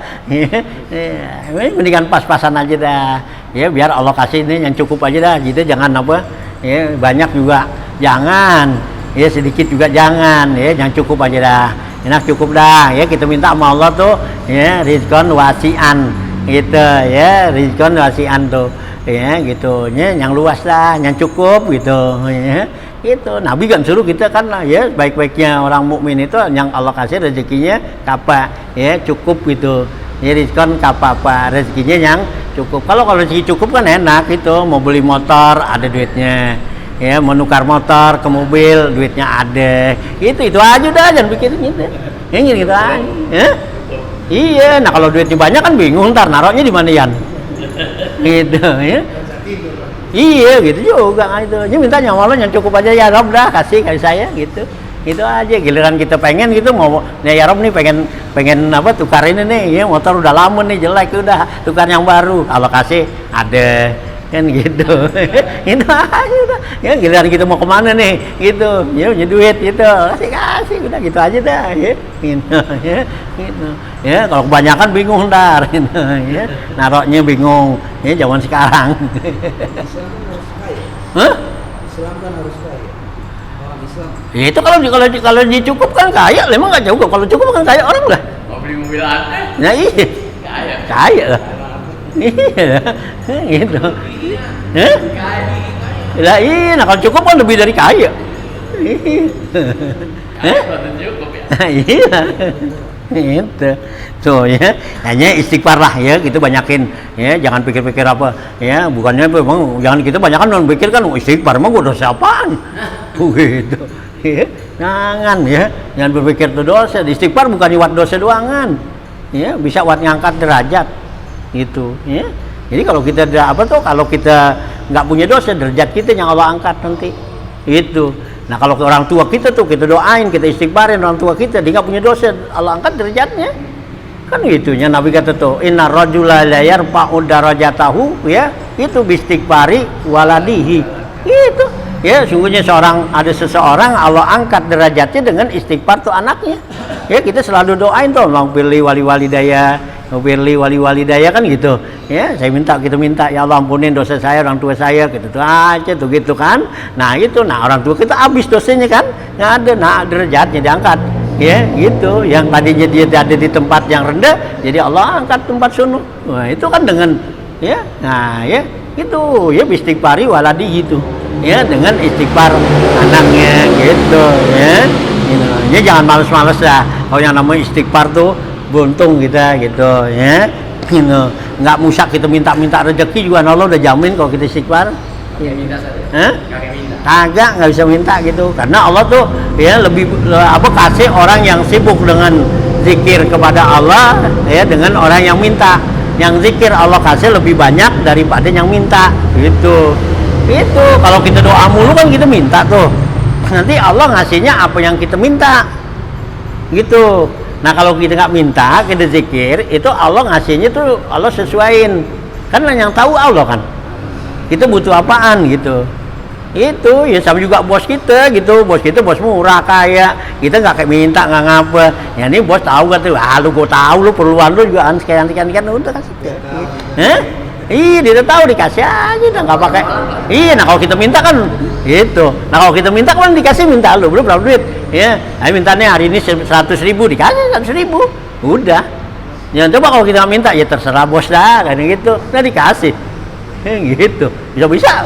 Mendingan pas-pasan aja dah ya, biar Allah kasih ini yang cukup aja dah gitu, jangan apa ya banyak juga jangan ya, sedikit juga jangan ya, yang cukup aja dah, enak cukup dah ya. Kita minta sama Allah tuh ya rizqan wasi'an gitu ya, rizqan wasi'an tuh ya gitu ya, yang luas dah, yang cukup gitu ya. Itu Nabi kan suruh kita kan ya, baik-baiknya orang mukmin itu yang Allah kasih rezekinya kapa ya, cukup gitu ya, rizqan apa rezekinya yang cukup. Kalau rezeki cukup kan enak itu, mau beli motor ada duitnya ya, menukar motor ke mobil duitnya ada, itu aja dah, jangan pikirin gitu ya, gitu aja ya. Iya, nah kalau duitnya banyak kan bingung ntar naruhnya di mana yan gitu ya. Iya gitu juga kan, itu ini mintanya Allah yang cukup aja ya Rob, dah kasih saya gitu aja. Giliran kita pengen gitu mau ya Rob nih pengen apa tukar ini nih ya, motor udah lama nih jelek, udah tukar yang baru, Allah kasih ada kan gitu. Itu aja udah ya, giliran kita mau kemana nih gitu ya, punya duit gitu kasih udah gitu aja dah ya gitu ya. Kalau kebanyakan bingung ntar gitu, ya naroknya bingung ya zaman sekarang. Islam kan harus kaya, orang Islam ya, itu kalau dicukup kan kaya, emang nggak cukup, kalau cukup kan kaya orang lah, Mau beli mobil aneh nah iya kaya lah. Iya, gitu. Lah iya, nah kalau cukup kan lebih dari kaya. Cukup ya. Iya. Itu. Tuh ya, hanya istighfar lah ya, gitu banyakin ya, jangan pikir-pikir apa ya, bukannya memang jangan kita banyakan pikir kan istighfar emang gua dosa apaan. Begitu. Ya, jangan ya, jangan berpikir itu dosa. Istighfar bukan buat dosa doangan. Ya, bisa buat ngangkat derajat. Gitu ya. Jadi kalau kita kalau kita nggak punya dosa, derajat kita yang Allah angkat nanti itu. Nah kalau ke orang tua kita tuh kita doain, kita istighfarin orang tua kita, dia nggak punya dosa, Allah angkat derajatnya kan gitunya. Nabi kata tuh inna rajula la yarfa'u darajatahu ya, itu bistighfari waladihi itu ya. Sungguhnya ada seseorang Allah angkat derajatnya dengan istighfar tuh anaknya ya. Kita selalu doain tuh, Bang pilih wali-walidaya Firli wali walidaya kan gitu ya, saya minta, kita minta ya Allah ampunin dosa saya, orang tua saya gitu tuh aja tuh gitu kan. Nah itu, nah orang tua kita habis dosanya kan, nggak ada, nah derajatnya diangkat ya gitu, yang tadinya dia ada di tempat yang rendah jadi Allah angkat tempat sono. Nah itu kan dengan ya, nah ya itu ya istighfari waladi gitu ya, dengan istighfar anaknya gitu ya. Ya jangan males-males lah, kalau yang namanya istighfar tuh buntung kita gitu ya, nggak musak kita minta-minta rezeki juga Allah udah jamin kalau kita istighfar. Iya minta saja. Kagak, nggak bisa minta gitu, karena Allah tuh ya lebih kasih orang yang sibuk dengan zikir kepada Allah ya, dengan orang yang minta. Yang zikir Allah kasih lebih banyak daripada yang minta gitu. Itu kalau kita doa mulu kan kita minta tuh, nanti Allah ngasihnya apa yang kita minta gitu. Nah kalau kita nggak minta, kita zikir, itu Allah ngasihnya tuh Allah sesuaiin. Karena yang tahu Allah kan. Kita butuh apaan gitu. Itu ya sama juga bos kita gitu. Bos kita bos murah kaya. Kita nggak kayak minta, nggak ngapa. Ya ini bos tahu kan tuh. Ah lu gue tahu lu perluan lu juga sekian udah kasih. Iya dia tahu dikasih aja, udah nggak pakai. Iya, nah kalau kita minta kan gitu. Nah kalau kita minta kan dikasih, minta lu belum berapa duit. Ya, ayo mintanya hari ini 100.000 dikasih 100.000. Udah. Ya coba kalau kita minta ya terserah bos dah, kayak gitu. Udah dikasih. Gitu. Bisa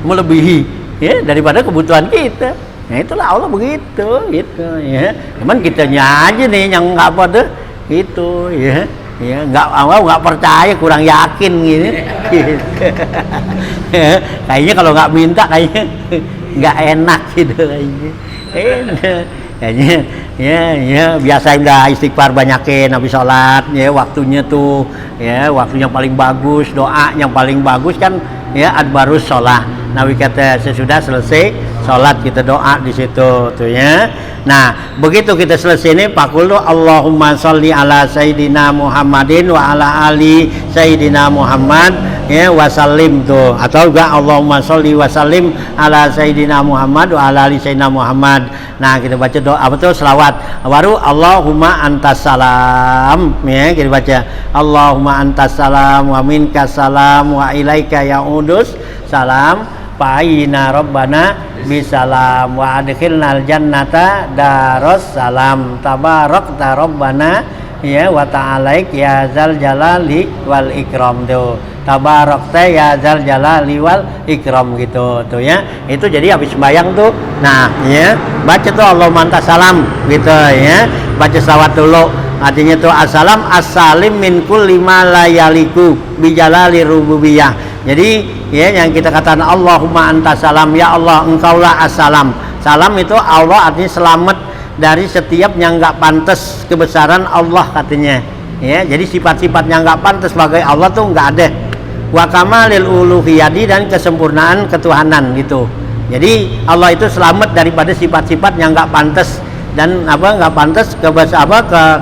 melebihi ya daripada kebutuhan kita. Nah itulah Allah begitu gitu ya. Cuman kitanya aja nih yang nggak apa tuh gitu ya. Ya nggak percaya, kurang yakin gitu. Kayaknya kalau nggak minta kayaknya nggak enak gitu kayaknya ya biasain dah istighfar banyakin habis sholat ya, waktunya tuh ya waktu yang paling bagus, doa yang paling bagus kan ya adbarus sholat. Nabi kata sesudah selesai sholat kita doa di situ tuh ya. Nah begitu kita selesai ini pakulu Allahumma sholli ala Sayyidina Muhammadin wa ala ali Sayyidina Muhammad ya wasallim tuh, atau juga Allahumma sholli wasallim ala Sayyidina Muhammad wa ala ali Sayyidina Muhammad. Nah kita baca doa apa tuh selawat, baru Allahumma antas salam ya, kita baca Allahumma antas salam wa minkas salam wa ilaika ya'udus salam fa'ina rabbana bisalam wa adkhilnal jannata daros salam tabarakta rabbana ya wa ta'alaik ya zal jalali wal ikram tuh, tabarakta ya zal jalali wal ikram gitu tuh ya. Itu jadi habis sembahyang tuh, nah ya baca tuh Allahumma antas salam gitu ya, baca salawat dulu, artinya tuh assalam as-salim min kulli ma la yaliku bijalali rububiyah. Jadi ya yang kita katakan Allahumma antas salam, ya Allah engkaulah assalam. Salam itu Allah artinya selamat dari setiap yang nggak pantas kebesaran Allah katanya ya. Jadi sifat-sifat yang nggak pantas sebagai Allah tuh nggak ada. Wa kamalil uluhiyadi, dan kesempurnaan ketuhanan gitu. Jadi Allah itu selamat daripada sifat-sifat yang nggak pantas dan nggak pantas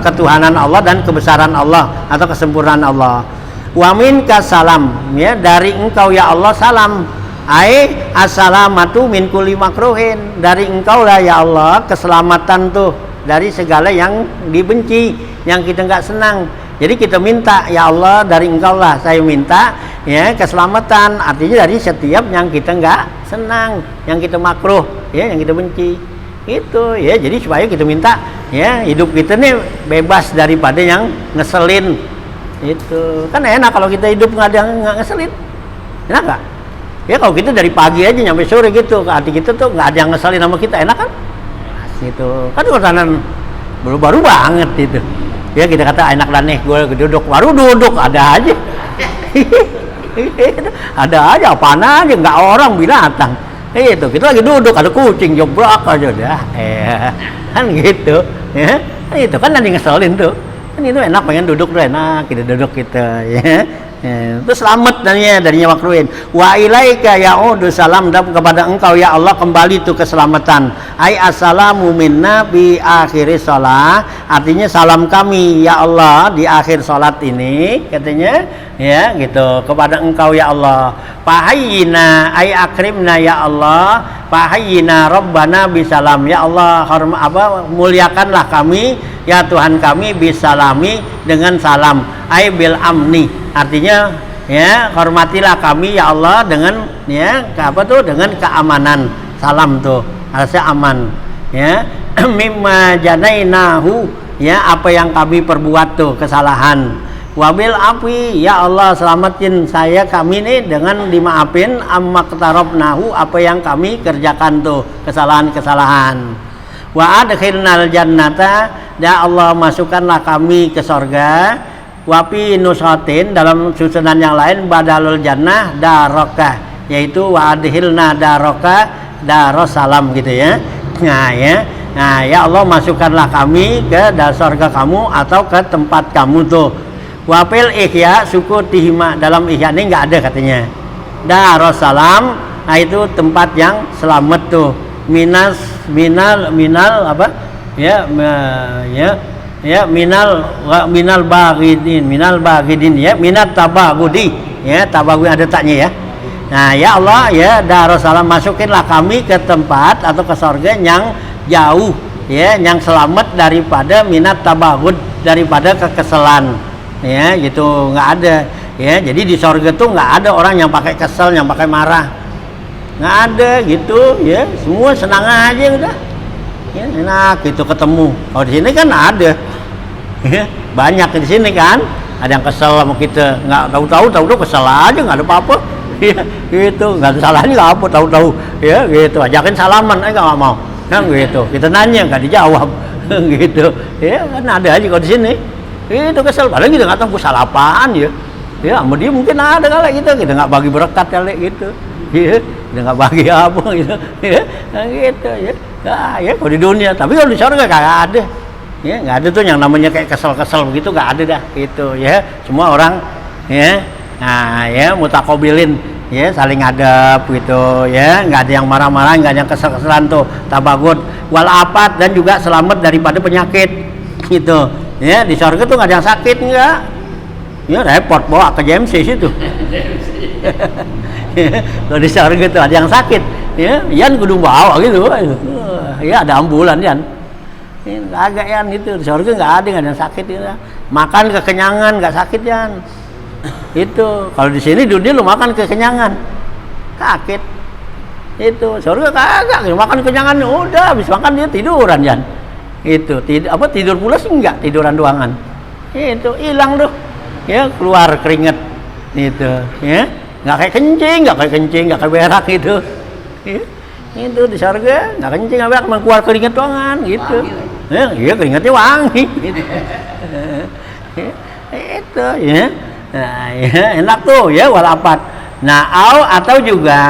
ketuhanan Allah dan kebesaran Allah atau kesempurnaan Allah. Wa minka salam ya, dari engkau ya Allah salam, ai assalamatu min kulli makruhin, dari engkau lah ya Allah keselamatan tuh dari segala yang dibenci, yang kita nggak senang. Jadi kita minta ya Allah dari engkau lah saya minta ya keselamatan, artinya dari setiap yang kita nggak senang, yang kita makruh ya, yang kita benci itu ya. Jadi supaya kita minta ya hidup kita nih bebas daripada yang ngeselin. Itu kan enak kalau kita hidup nggak ngeselin, enak nggak? Ya kalau kita dari pagi aja nyampe sore gitu, hati kita tuh nggak ada yang ngeselin sama kita, enak kan? Gitu kan urusan baru-baru banget itu. Ya kita kata enak lah nih, gue duduk, baru duduk ada aja, ada aja apaan aja, nggak orang binatang. Itu kita lagi duduk ada kucing jebrak aja dah, kan gitu. Ya itu kan nanti ngeselin tuh. Itu enak, pengen duduk tuh enak, kita duduk kita ya. Itu selamat darinya makruhin. Wa ilaika ya'udu salam, dan kepada engkau ya Allah kembali tuh keselamatan. Ai assalamu minna bi akhiri shalah, artinya salam kami ya Allah di akhir salat ini katanya ya gitu kepada engkau ya Allah. Fahayyina ai akrimna ya Allah, fahayyina rabbana bisalam ya Allah, muliakanlah kami ya Tuhan kami bisalami dengan salam. ai bil amni, artinya ya hormatilah kami ya Allah dengan ya apa tuh, dengan keamanan. Salam tuh harusnya aman ya. Mimma janainahu, ya apa yang kami perbuat tuh kesalahan. Wabil api, ya Allah selamatin saya kami nih dengan dimaafin amma qatarabnahu, apa yang kami kerjakan tuh kesalahan-kesalahan. Wa adkhilnal jannata, ya Allah masukkanlah kami ke sorga. Wapi nusatin, dalam susunan yang lain badalul jannah darokah, yaitu wa adkhilna darokah darussalam gitu ya. Nah ya, nah ya Allah masukkanlah kami ke sorga kamu atau ke tempat kamu tuh. Wapil ihya sukutihima, dalam ihya ini nggak ada katanya. Darussalam, nah itu tempat yang selamat tuh. Minal apa? Ya minal bagidin ya, minat tabagudi ya, tabagudi ada taknya ya. Nah ya Allah ya Darussalam, masukinlah kami ke tempat atau ke surga yang jauh ya, yang selamat daripada minat tabagud, daripada kekesalan ya gitu, nggak ada ya. Jadi di surga tuh nggak ada orang yang pakai kesel, yang pakai marah, nggak ada gitu ya, semua senang aja udah ya, enak gitu ketemu. Kalau di sini kan ada ya, banyak di sini kan ada yang kesel sama kita, nggak tahu kesel aja, nggak ada apa-apa ya gitu, nggak ada salahnya, nggak apa, tahu ya gitu, ajakin salaman nggak mau kan gitu, kita nanya nggak dijawab gitu ya, kan ada aja kalau di sini itu kesel, padahal kita nggak tahu salah apaan ya sama dia mungkin ada kali kita nggak bagi berkat kali gitu ya, kita nggak bagi apa gitu ya, gitu ya. Nah, ya kalau di dunia, tapi kalau di surga kagak ada ya, nggak ada tuh yang namanya kayak kesel begitu, nggak ada dah gitu ya. Semua orang ya, nah ya mutakobilin ya, saling adab gitu ya, nggak ada yang marah-marah, nggak ada yang kesel-keselan tuh, tabagut wal afat, dan juga selamat daripada penyakit gitu ya. Di surga tuh nggak ada yang sakit, nggak ya, repot bawa ke JMC situ. Kalau di surga tuh ada yang sakit ya, Yan kudu bawa gitu ya, ada ambulan Yan, agak Yan itu. Di surga nggak ada yang sakit ya. Makan kekenyangan nggak sakit Yan itu. Kalau di sini dunia lu makan kekenyangan sakit itu, surga kagak, makan kekenyangan udah habis makan dia tiduran Yan itu. Tidur pula sih enggak, tiduran doangan itu, hilang tuh ya, keluar keringet itu ya, nggak kayak kencing, nggak kayak berak gitu ya. Itu di surga nggak kencing nggak berak, cuma keluar keringet doangan gitu ya, iya keringetnya wangi gitu. Itu ya, nah, ya enak tuh ya walapat. Nah atau juga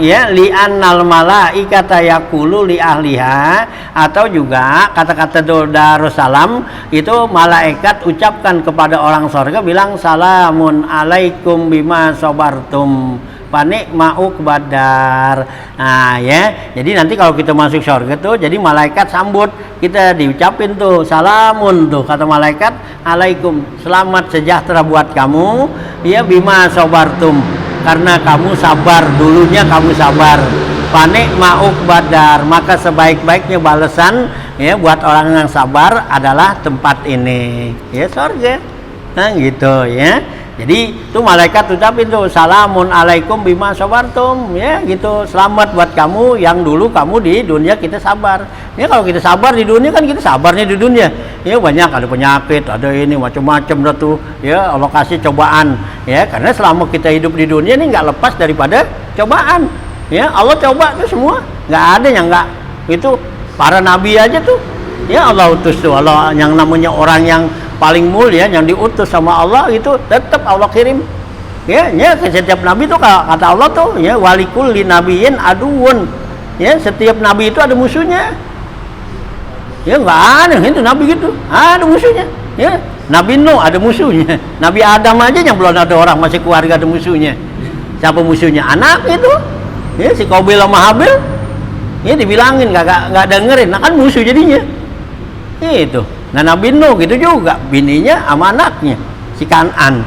ya li'annal malaikata yaqulu li ahliha, atau juga kata-kata Darussalam itu malaikat ucapkan kepada orang surga, bilang salamun alaikum bima sabartum fanikma'u badar. Nah ya, jadi nanti kalau kita masuk surga tuh, jadi malaikat sambut kita, diucapin tuh salamun tuh, kata malaikat alaikum, selamat sejahtera buat kamu ya, bima sabartum, karena kamu sabar, dulunya kamu sabar. Panik ma'uk badar, maka sebaik-baiknya balasan ya buat orang yang sabar adalah tempat ini ya, surga. Nah gitu ya. Jadi tuh malaikat ucapin tuh salamun alaikum bima sabartum ya gitu, selamat buat kamu yang dulu kamu di dunia kita sabar ya. Kalau kita sabar di dunia kan kita sabarnya di dunia ya, banyak ada penyakit, ada ini macam-macam dah tuh ya, Allah kasih cobaan ya, karena selama kita hidup di dunia ini nggak lepas daripada cobaan ya. Allah coba tuh semua, nggak ada yang nggak itu. Para nabi aja tuh ya Allah utus tuh, Allah yang namanya orang yang paling mulia yang diutus sama Allah itu tetap Allah kirim ya, ke setiap nabi tuh kata Allah tuh ya, walikul li nabiyin aduun ya, setiap nabi itu ada musuhnya ya, nggak ada itu nabi gitu ada musuhnya ya. Nabi Nuh ada musuhnya, Nabi Adam aja yang belum ada orang, masih keluarga ada musuhnya. Siapa musuhnya? Anak itu ya, si Qabil sama Habil ya, dibilangin nggak dengerin, nah kan musuh jadinya itu. Nah Nabi Nuh gitu juga, bininya sama anaknya si Kan'an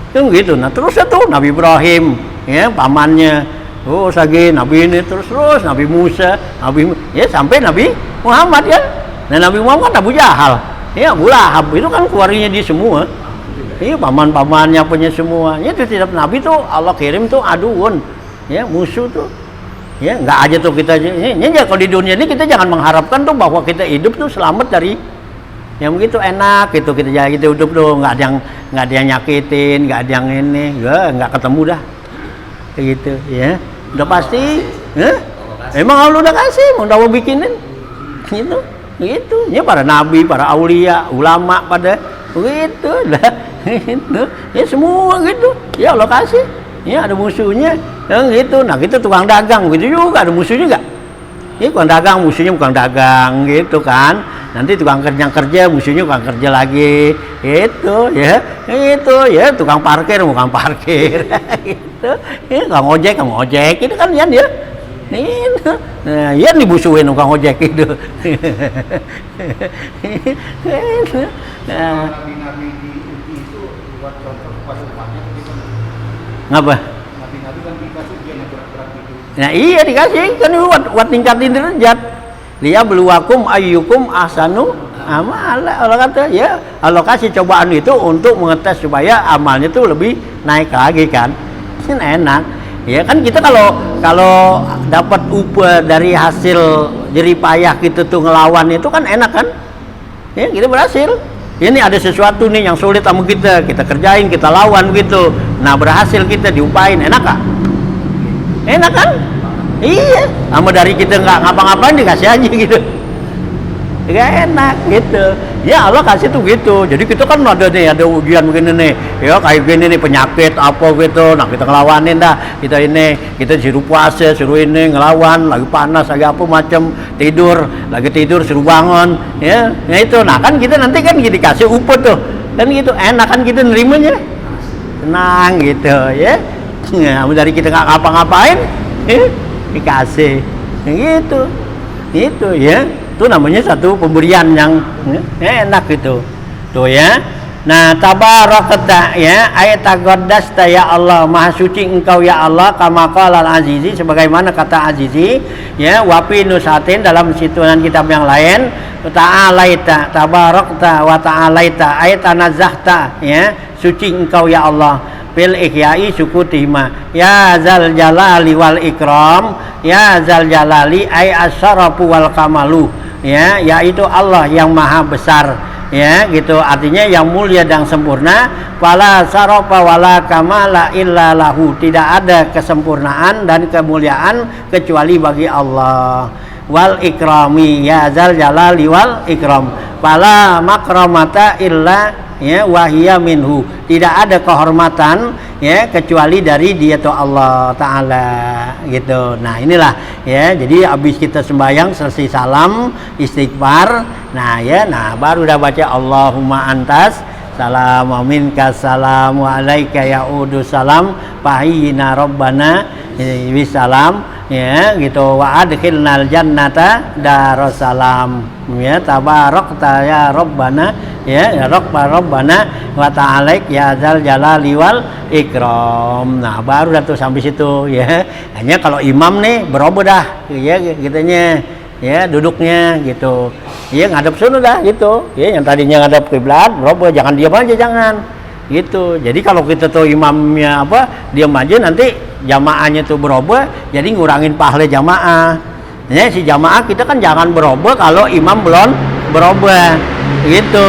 itu gitu. Nah terus itu Nabi Ibrahim ya, pamannya terus lagi Nabi ini, terus Nabi Musa, ya sampai Nabi Muhammad ya. Nah Nabi Muhammad kan Abu Jahal ya, Abu Lahab itu kan keluarganya dia semua Iya, paman-pamannya punya semua. Itu setiap nabi tuh Allah kirim tuh aduun, ya musuh tuh. Ya, nggak aja tuh kita ini kalau di dunia ini kita jangan mengharapkan tuh bahwa kita hidup tuh selamat dari yang begitu enak gitu, kita hidup tuh nggak ada yang nyakitin, nggak ada yang ini, nggak ketemu dah kayak gitu ya. Udah pasti emang Allah udah kasih, mau udah mau bikinin gitu ya, para nabi, para aulia, ulama pada begitu dah gitu ya, semua gitu ya Allah kasih ya, ada musuhnya yang gitu. Nah gitu tukang dagang gitu juga ada musuhnya nggak? Ini tukang dagang musuhnya bukan dagang gitu kan. Nanti tukang kerja musuhnya tukang kerja lagi itu ya, itu ya tukang parkir bukan parkir gitu ya, tukang ojek itu kan ya dia itu. Nah, ya dibusuhin tukang ojek itu. Nah, Nabi-nabi itu buat contoh pas umatnya begitu. ngapa? Nabi-nabi kan dikasih ujian yang berat-berat gitu. Nah iya dikasih kan buat tingkatin derajat. Liya beluwakum ayyukum ahsanu amala. Allah kata ya, Allah kasih cobaan itu untuk mengetes supaya amalnya tuh lebih naik lagi kan. Kan enak. Ya kan kita kalau dapat upah dari hasil jerih payah kita tuh ngelawan itu kan enak kan? Ya kita berhasil. Ini ada sesuatu nih yang sulit sama kita kerjain, kita lawan gitu. Nah berhasil kita diupain, enak gak? Enak kan? Iya, sama dari kita nggak ngapa-ngapain dikasih aja gitu. Gak enak gitu. Ya Allah kasih tuh gitu. Jadi kita kan ada ujian begini nih. Ya kayak gini nih penyakit apa gitu. Nah kita ngelawanin dah. Kita suruh puasa, suruh ini ngelawan, lagi panas, lagi apa macam lagi tidur suruh bangun. Ya itu. Nah kan kita nanti kan dikasih upah tuh. Kan gitu. Enak kan kita nerimanya. Tenang gitu ya. Nah, dari kita nggak ngapa-ngapain, dikasih. Gitu. Itu ya. Itu namanya satu pemberian yang enak gitu tuh ya. Nah tabarakta ya, ayat taqaddasta ya Allah, maha suci engkau ya Allah, kama qala al-azizi, sebagaimana kata azizi ya, wa fi nusatin dalam situan kitab yang lain, ta'alaita tabarakta wa ta'alaita ayat tanazzahta ya, suci engkau ya Allah fil ihyai sukutihima ya zal jalali wal ikram, ya zal jalali ay asyarafu wal kamalu ya, yaitu Allah yang maha besar ya gitu, artinya yang mulia dan sempurna. Fala sarafa wala kamala illa lahu, tidak ada kesempurnaan dan kemuliaan kecuali bagi Allah. Wal ikrami ya zal jalali wal ikram, fala makramata illa ya wahia minhu, tidak ada kehormatan ya kecuali dari dia tuh Allah Ta'ala gitu. Nah inilah ya, jadi habis kita sembahyang selesai salam istighfar, nah ya, nah baru udah baca Allahumma antas salam wa minka salam wa alaika ya'udu salam fahiyina rabbana bisalam ya gitu, wa adkhilnal jannata darussalam ya, tabarakta ya rabbana ya rabbana wa ta'alaik ya zal jalali wal ikram. Nah baru dah tuh sampai situ ya. Hanya kalau imam nih berubah dah ya gitunya ya, duduknya gitu ya, ngadep sono dah gitu ya, yang tadinya ngadep kiblat berubah, jangan diam aja, jangan gitu. Jadi kalau kita tuh imamnya diam aja, nanti jamaahnya tuh berubah, jadi ngurangin pahala jamaah ya. Si jamaah kita kan jangan berubah kalau imam belum berubah gitu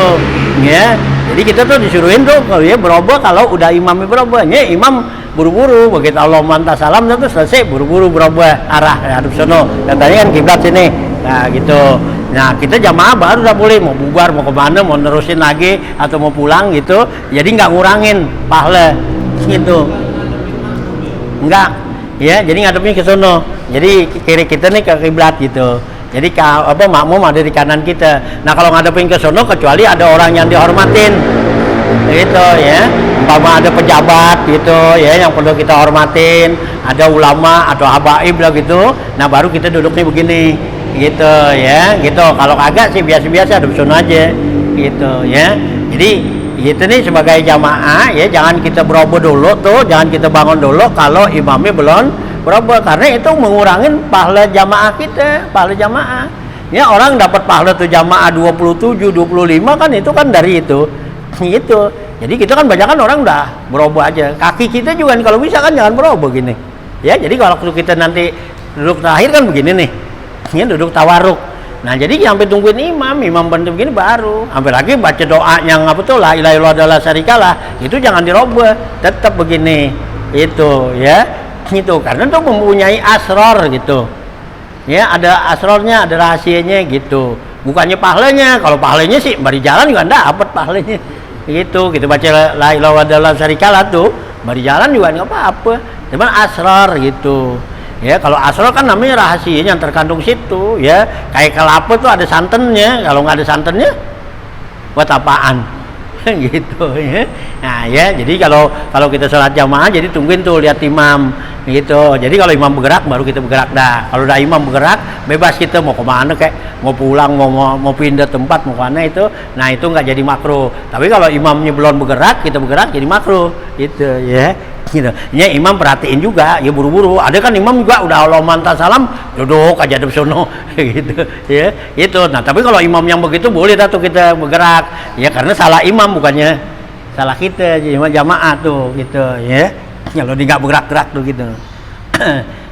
ya. Jadi kita tuh disuruhin tuh kalau ya berubah kalau udah imamnya berubah ya, imam buru-buru begitu Allah mantap salam itu selesai, buru-buru berubah arah hadap sono, katanya kan kiblat sini. Nah gitu. Nah kita jamaah baru udah boleh mau bubar, mau kemana, mau nerusin lagi atau mau pulang gitu, jadi nggak ngurangin pahala gitu, enggak ya. Jadi ngadepnya ke sono, jadi kiri kita nih ke kiblat gitu. Jadi makmum ada di kanan kita. Nah kalau ngadepin ke sono, kecuali ada orang yang dihormatin gitu ya, umpama ada pejabat gitu ya yang perlu kita hormatin, ada ulama atau habaib lah gitu, nah baru kita duduknya begini gitu ya gitu. Kalau kagak sih biasa-biasa ada sono aja gitu ya. Jadi gitu nih sebagai jamaah ya, jangan kita beroboh dulu tuh, jangan kita bangun dulu kalau imamnya belum beroboh, karena itu mengurangin pahala jamaah kita, pahala jamaah ya. Orang dapat pahala tuh jamaah 27, 25 kan, itu kan dari itu Gitu. Jadi kita kan banyak kan orang udah berubah aja. Kaki kita juga kalau bisa kan jangan berubah gini. Ya, jadi kalau kita nanti duduk terakhir kan begini nih. Ini duduk tawaruk. Nah, jadi sampai tungguin imam berhenti begini baru. Sampai lagi baca doa yang apa tuh la ilaha illallah la syarikalah. Itu jangan dirubah, tetap begini. Itu ya. Gitu. Karena itu mempunyai asror gitu. Ya, ada asrornya, ada rahasianya gitu. Bukannya pahalanya, kalau pahalanya sih bari jalan juga dapat pahalanya. Gitu, kita baca la ilaha illallah syarikalah tuh, bari jalan juga enggak apa-apa. Cuman asrar gitu. Ya, kalau asrar kan namanya rahasianya yang terkandung situ, ya. Kayak kelapa tuh ada santannya, kalau nggak ada santannya buat apaan? Gitu ya. Nah, ya, jadi kalau kita sholat jamaah jadi tungguin tuh lihat imam gitu. Jadi kalau imam bergerak baru kita bergerak dah. Kalau udah imam bergerak bebas kita mau kemana kayak mau pulang mau pindah tempat mau kemana itu. Nah, itu nggak jadi makruh. Tapi kalau imamnya belum bergerak kita bergerak jadi makruh gitu ya. Gitu. Ya, imam perhatiin juga ya buru-buru. Ada kan imam juga udah Allah mantap salam duduk aja di sono gitu ya. Itu. Nah, tapi kalau imam yang begitu boleh dah tuh kita bergerak. Ya karena salah imam bukannya salah kita, jadi jamaah tuh gitu ya. Kalau dia nggak bergerak-gerak tuh gitu.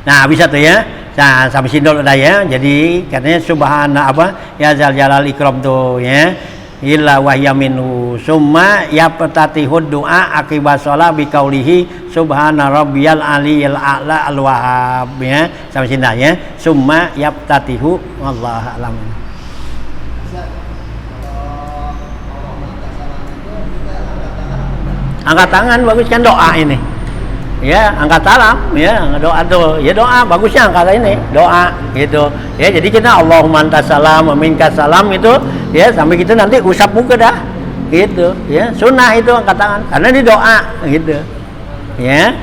Nah, bisa tuh ya. Nah, sampai sini dulu dah ya. Jadi katanya subhana apa? Ya zal jalal ikram tuh ya. Illa wahya minhu summa yaptatihud du'a akibat sholat biqaulihi subhana rabbiyal aliyil a'la al wahhab ya. Sampai sini dah ya. Summa yaptatihu wallahu a'lam. Angkat tangan bagus kan doa ini. Ya, angkat salam ya, doa tuh. Ya doa bagusnya angkat ini, doa gitu. Ya, jadi kita Allahumma antas salam wa minkas salam itu ya sampai kita nanti usap muka dah. Gitu, ya. Sunnah itu angkat tangan karena ini doa gitu. Ya.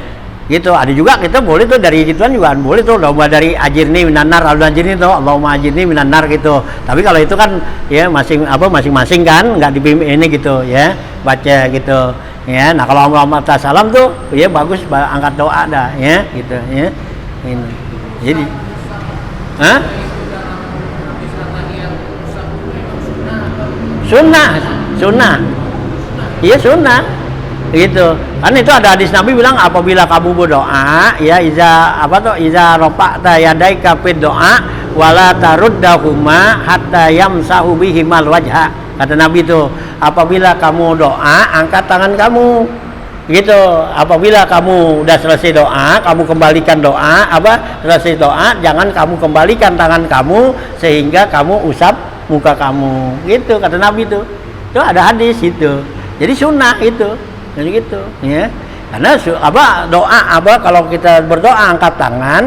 Gitu. Ada juga kita boleh tuh dari gituan juga boleh tuh doa dari ajirni minan nar al-ajirni tuh Allahumma ajirni minan nar gitu. Tapi kalau itu kan ya masing-masing kan enggak dibimbing ini gitu ya. Baca gitu. Ya, nah kalau Allahumma salam tuh ya bagus angkat doa dah ya gitu ya. Ini. Jadi Sunnah. Iya sunnah. Gitu. Kan itu ada hadis Nabi bilang apabila kamu berdoa ya iza rafa'ta yadaika fid doa wala taruddahuma hatta yamsahu bihimal wajha. Kata Nabi itu, apabila kamu doa, angkat tangan kamu. Gitu. Apabila kamu udah selesai doa, kamu kembalikan doa, selesai doa, jangan kamu kembalikan tangan kamu sehingga kamu usap muka kamu. Gitu kata Nabi itu. Itu ada hadis itu. Jadi sunnah itu. Jadi gitu, ya. Karena doa kalau kita berdoa angkat tangan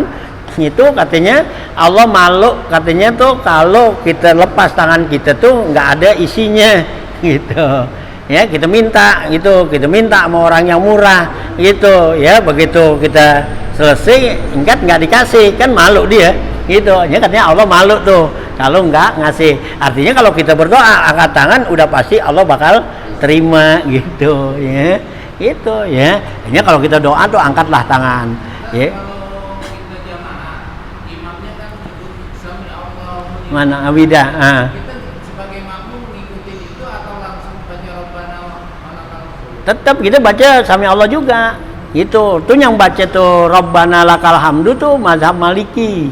itu katanya Allah malu katanya tuh kalau kita lepas tangan kita tuh nggak ada isinya gitu ya kita minta sama orang yang murah gitu ya begitu kita selesai nggak dikasih kan malu dia gitu ya katanya Allah malu tuh kalau nggak ngasih artinya kalau kita berdoa angkat tangan udah pasti Allah bakal terima gitu ya itu ya hanya kalau kita doa tuh angkatlah tangan ya. Mana Abida? Kita sebagai makmum ngikutin itu atau langsung baca Rabbana tetap kita baca sami Allah juga. Itu tuh yang baca tuh Rabbana lakal hamdu tuh mazhab Maliki.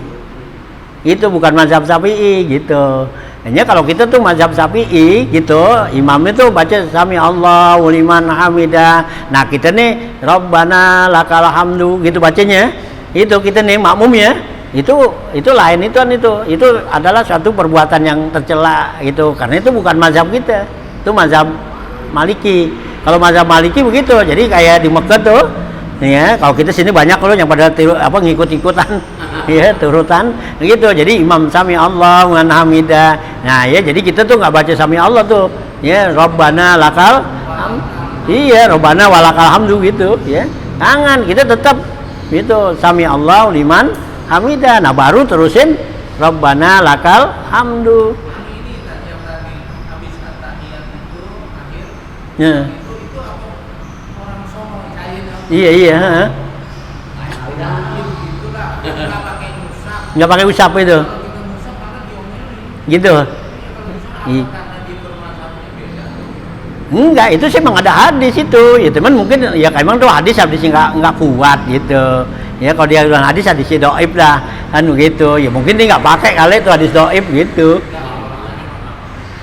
Itu bukan mazhab Syafi'i gitu. Hanya kalau kita tuh mazhab Syafi'i gitu, imamnya tuh baca sami Allah liman hamidah. Nah, kita nih Rabbana lakal hamdu gitu bacanya. Itu kita nih makmumnya. Itu lain itu adalah suatu perbuatan yang tercela itu karena itu bukan mazhab kita itu mazhab Maliki kalau mazhab Maliki begitu jadi kayak di Mekah tuh ya kalau kita sini banyak loh yang pada ngikut-ikutan ya turutan gitu jadi imam sami Allah wa hamidah nah ya jadi kita tuh nggak baca sami Allah tuh ya Rabbana lakal iya Rabbana walakal hamdu gitu ya tangan kita tetap itu sami Allah liman hamidah, nah baru terusin Rabbana lakal hamdu. ini tadi yang tadi habis tahiyat itu akhir. Ya. Itu apa orang sono cair. Iya. Gitulah. Enggak pakai usap. Nggak pakai usap itu. Kalau kita usap karena diomelin. Gitu. Kalau usap karena di permasalahannya beda. Enggak, itu sih memang ada hadis itu. Ya teman mungkin ya emang tuh hadisnya nggak kuat gitu. Ya kalau dia bilang hadisnya dhaif lah kan begitu. Ya mungkin dia nggak pakai kali itu hadis dhaif gitu.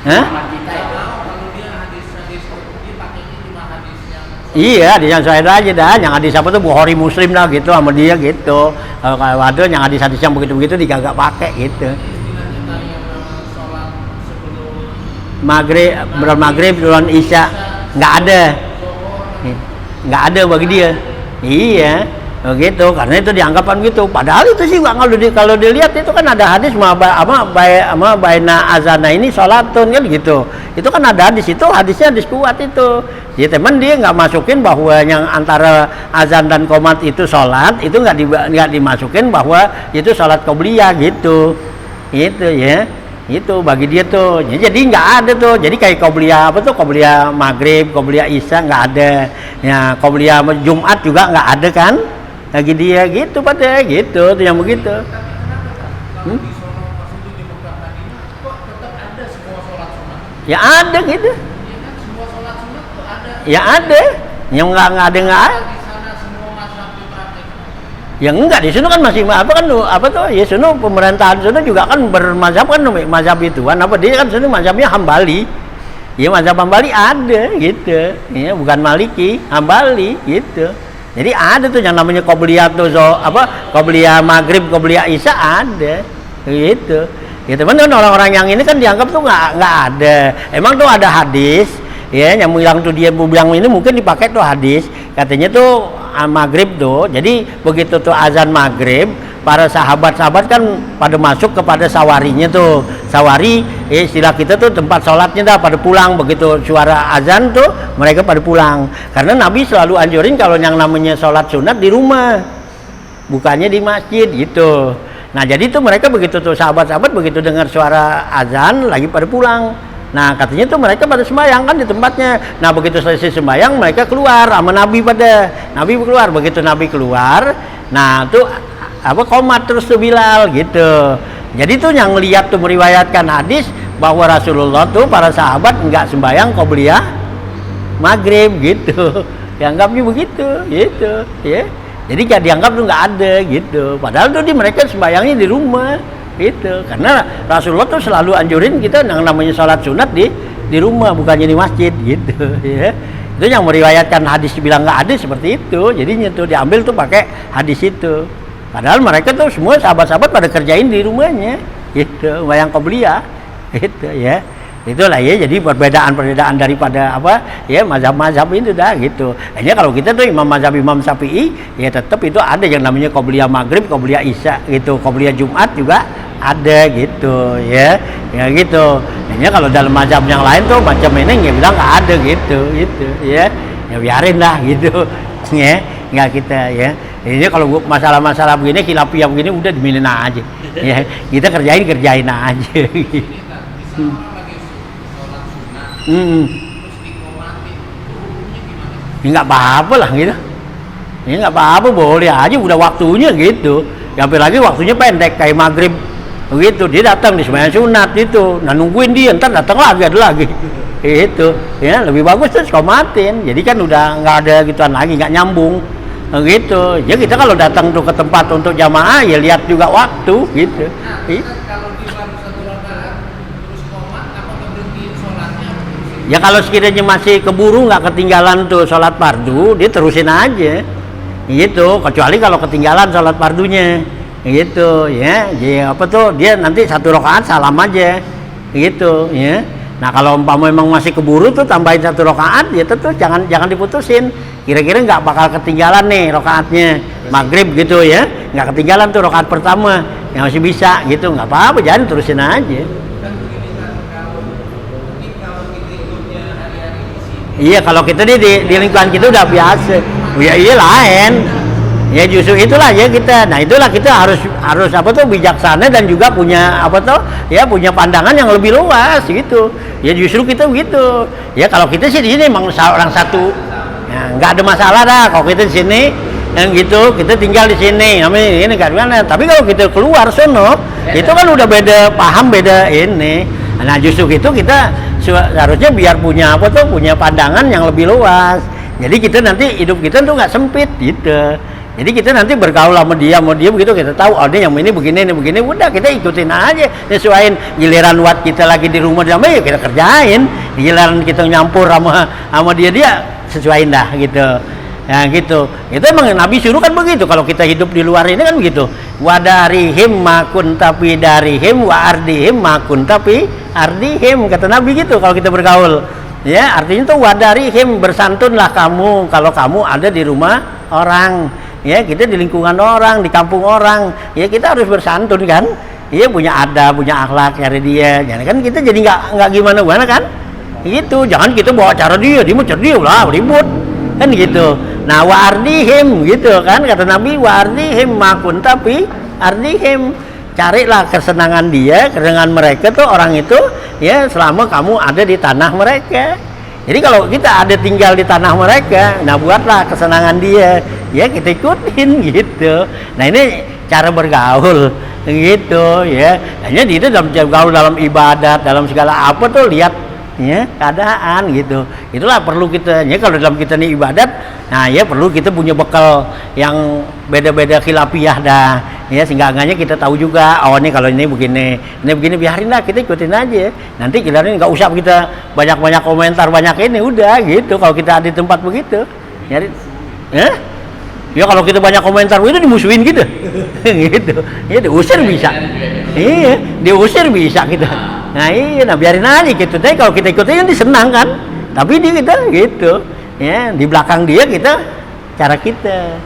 Hah? Kalau dia hadis-hadis dia pakainya cuma hadis yang Iya, hadis yang sahih aja dah. Yang hadis apa tuh Bukhari Muslim lah gitu sama dia gitu. Kalau ada yang hadis-hadis yang begitu-begitu dia nggak pakai gitu. istilahnya kayak sholat sebelum Maghrib, maghrib, bulan isya nggak ada, nggak ada bagi dia. Iya, begitu. Karena itu dianggapkan gitu. Padahal itu sih kalau dilihat itu kan ada hadis sama baina azana ini sholatun kan gitu. Itu kan ada hadis itu, hadisnya hadis kuat itu. Ya teman dia nggak masukin bahwa yang antara azan dan qomat itu sholat, itu nggak dimasukin bahwa itu sholat qobliyah gitu. Itu ya. Itu bagi dia tuh, ya, jadi nggak ada tuh, jadi kayak qobliyah apa tuh, qobliyah maghrib, qobliyah isya nggak ada, ya qobliyah Jumat juga nggak ada kan, bagi dia gitu pada gitu, tuh yang begitu. kalau di Solo pas itu di Mekah Madinah kok tetap ada semua sholat sunat. Ya ada gitu, Iya kan semua sholat sunat tuh ada. ya ada, yang nggak ada nggak ada. Di sana semua mazhab dipraktekkan. Ya enggak, di sana kan masih apa kan apa tuh ya sana pemerintahan sana juga kan bermazhab kan mazhab itu kan apa dia kan sana mazhabnya Hambali. Ya mazhab Hambali ada gitu. Ya bukan Maliki, Hambali gitu. Jadi ada tuh yang namanya qobliyah tuh qobliyah maghrib, qobliyah isya ada. Gitu. Ya teman-teman orang-orang yang ini kan dianggap tuh nggak ada. Emang tuh ada hadis ya yang bilang tuh dia bilang ini mungkin dipakai tuh hadis katanya tuh maghrib tuh jadi begitu tuh azan maghrib para sahabat-sahabat kan pada masuk kepada sawarinya tuh sawari istilah kita tuh tempat sholatnya dah pada pulang begitu suara azan tuh mereka pada pulang karena Nabi selalu anjurin kalau yang namanya sholat sunat di rumah bukannya di masjid gitu. Nah jadi tuh mereka begitu tuh sahabat-sahabat begitu dengar suara azan lagi pada pulang. Nah katanya tuh mereka pada sembahyang kan di tempatnya. Nah begitu selesai sembahyang mereka keluar sama Nabi Nabi keluar begitu Nabi keluar. Nah tuh apa qomat terus tuh Bilal gitu. Jadi tuh yang lihat tuh meriwayatkan hadis bahwa Rasulullah tuh para sahabat nggak sembahyang qobliyah maghrib gitu. Dianggapnya begitu gitu ya. Jadi gak dianggap tuh nggak ada gitu. Padahal tuh mereka sembahyangnya di rumah. Gitu karena Rasulullah tuh selalu anjurin kita yang namanya sholat sunat di rumah bukannya di masjid gitu ya itu yang meriwayatkan hadis bilang nggak ada seperti itu jadinya tuh diambil tuh pakai hadis itu padahal mereka tuh semua sahabat-sahabat pada kerjain di rumahnya gitu wayang qobliyah gitu ya itulah ya jadi perbedaan daripada apa ya mazhab-mazhab itu dah gitu hanya kalau kita tuh Imam Syafi'i ya tetap itu ada yang namanya qobliyah maghrib qobliyah isya gitu qobliyah Jumat juga ada gitu ya gitu hanya kalau dalam mazhab yang lain tuh macam ini nggak bilang nggak ada gitu ya biarin lah gitu ya nggak kita ya ini kalau masalah-masalah begini khilafiyah begini udah diminin aja ya kita kerjain aja gitu. Terus dikomatin hukumnya gimana? Ya nggak apa-apa lah gitu ya nggak apa-apa boleh aja udah waktunya gitu ya apalagi waktunya pendek kayak maghrib begitu dia datang di sembahyang sunat itu nah nungguin dia ntar datang lagi ada lagi itu ya lebih bagus terus komatin jadi kan udah nggak ada gituan lagi nggak nyambung gitu ya kita kalau datang tuh ke tempat untuk jamaah ya lihat juga waktu gitu Kalau di baru satu rakaat terus komat apa berhentiin sholatnya? ya kalau sekiranya masih keburu nggak ketinggalan tuh sholat fardu dia terusin aja gitu kecuali kalau ketinggalan sholat fardunya gitu ya jadi apa tuh dia nanti satu rakaat salam aja gitu ya nah kalau umpama memang masih keburu tuh tambahin satu rakaat ya tetap jangan diputusin kira-kira nggak bakal ketinggalan nih rakaatnya maghrib gitu ya nggak ketinggalan tuh rakaat pertama yang masih bisa gitu nggak apa-apa jangan terusin aja Kan begini kan kalau kita ikutnya hari-hari di sini. iya kalau kita di lingkungan kita udah biasa ya iya lain ya justru itulah ya kita nah itulah kita harus apa tuh bijaksana dan juga punya apa tuh ya punya pandangan yang lebih luas gitu ya justru kita gitu ya kalau kita sih di sini emang orang satu ya nggak ada masalah dah kalau kita di sini yang gitu kita tinggal di sini namanya ini nggak gimana tapi kalau kita keluar sono itu kan udah beda paham beda ini Nah justru itu kita seharusnya biar punya apa tuh, punya pandangan yang lebih luas. Jadi kita nanti hidup kita tuh nggak sempit gitu. Jadi kita nanti bergaul sama dia begitu, kita tahu oh dia yang ini begini, udah kita ikutin aja, sesuaiin. Giliran buat kita lagi di rumah ya kita kerjain. Giliran kita nyampur sama dia sesuaiin dah gitu. Ya gitu. Itu emang Nabi suruh kan begitu. Kalau kita hidup di luar ini kan begitu. Wadarihim makun tapi darihim, wa ardihim makun tapi ardihim, kata Nabi gitu kalau kita bergaul. Ya, artinya tuh wadarihim, bersantunlah kamu kalau kamu ada di rumah orang. Ya, kita di lingkungan orang, di kampung orang. Ya, kita harus bersantun kan. Iya, punya adab, punya akhlak dari dia. Jangan kan kita jadi nggak gimana kan? Gitu. Jangan kita bawa cara dia mau cerdik lah, ribut. Kan gitu. Nah, wa ardihim gitu kan, kata Nabi, wa ardihim makun tapi ardihim, carilah kesenangan dia, kesenangan mereka tuh orang itu ya selama kamu ada di tanah mereka. Jadi kalau kita ada tinggal di tanah mereka, nah buatlah kesenangan dia, ya kita ikutin gitu. Nah ini cara bergaul gitu ya. Hanya itu dalam bergaul, dalam ibadat, dalam segala apa tuh lihat ya keadaan gitu. Itulah perlu kita ya, kalau dalam kita nih ibadat, nah ya perlu kita punya bekal yang beda-beda khilafiyah dah ya, sehingga enggaknya kita tahu juga oh ini kalau ini begini biarin lah, kita ikutin aja. Nanti kita ini nggak usah kita banyak komentar banyak ini, udah gitu. Kalau kita ada di tempat begitu nyari ya kalau kita banyak komentar itu dimusuhin gitu gitu ya, diusir bisa. Iya, diusir bisa kita. Nah iya, nah biarin aja gitu. Tapi kalau kita ikutin dia senang kan, tapi dia kita gitu ya, di belakang dia kita cara kita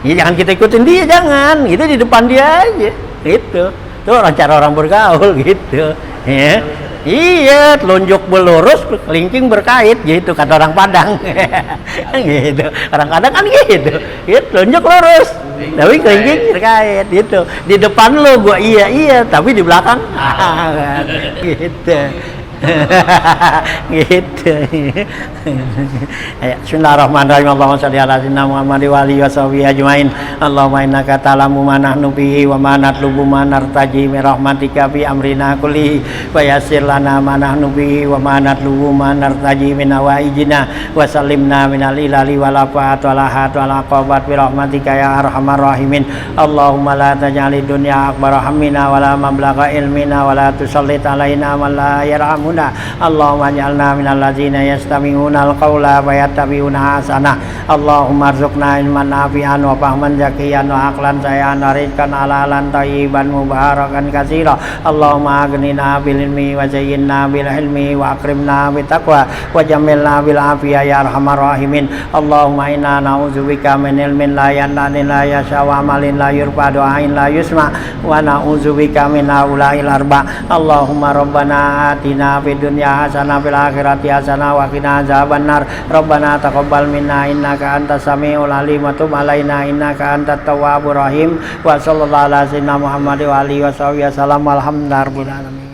ya, jangan kita ikutin dia, jangan gitu, di depan dia aja gitu. Itu cara orang bergaul gitu ya. Iya, telunjuk belurus, kelingking berkait gitu, kata orang Padang. Gitu. Orang Padang kan gitu. Gitu, telunjuk lurus, tapi kelingking berkait gitu. Di depan lo gua iya, tapi di belakang gitu. Gitu. Bismillahirrahmanirrahim. Allahumma shalli ala sayyidina Muhammad wa alihi washabihi ajmain. Allahumma innaka ta'lamu ma nahnu bihi wa ma natlubu ma nartaji min rahmatika fi amrina kulli wa yassir lana ma nahnu bihi wa ma natlubu ma nartaji min hawaijina wa sallimna min al-ilali wal afat wal ahat wal aqabat bi rahmatika ya arhamar rahimin. Allahumma la taj'alid dunya akbar hammina wa la mablagha ilmina wa la tusallit alaina man la yarhamu. Allahumma ij'alna minal ladzina yastami'una al-qawla wa yattabi'una ahsana. Allahumma arzuqna ilman nafi'an wa fahman zakiyan wa aqlan sayan wa rizqan halalan thayyiban mubarakan katsira. Allahumma aghnina bil ilmi wa zayyinna bil hilmi wa akrimna bit taqwa wa jammilna bil afiyah ya arhamar rahimin. Allahumma inna na'udzubika min ilmin la yanfa'u la yasha wa amalin la yurfa du'ain la yusma wa na'udzubika min haula'il arba. Allahumma rabbana atina fid dunya hasanah fil akhirati hasanah wa qina azabannar. Rabbana taqabbal minna innaka antas samiul alim wa tub alaina innaka antat tawwabur rahim. Wa sallallahu ala sayyidina Muhammad wa alihi wasallam. Alhamdulillahirabbil alamin.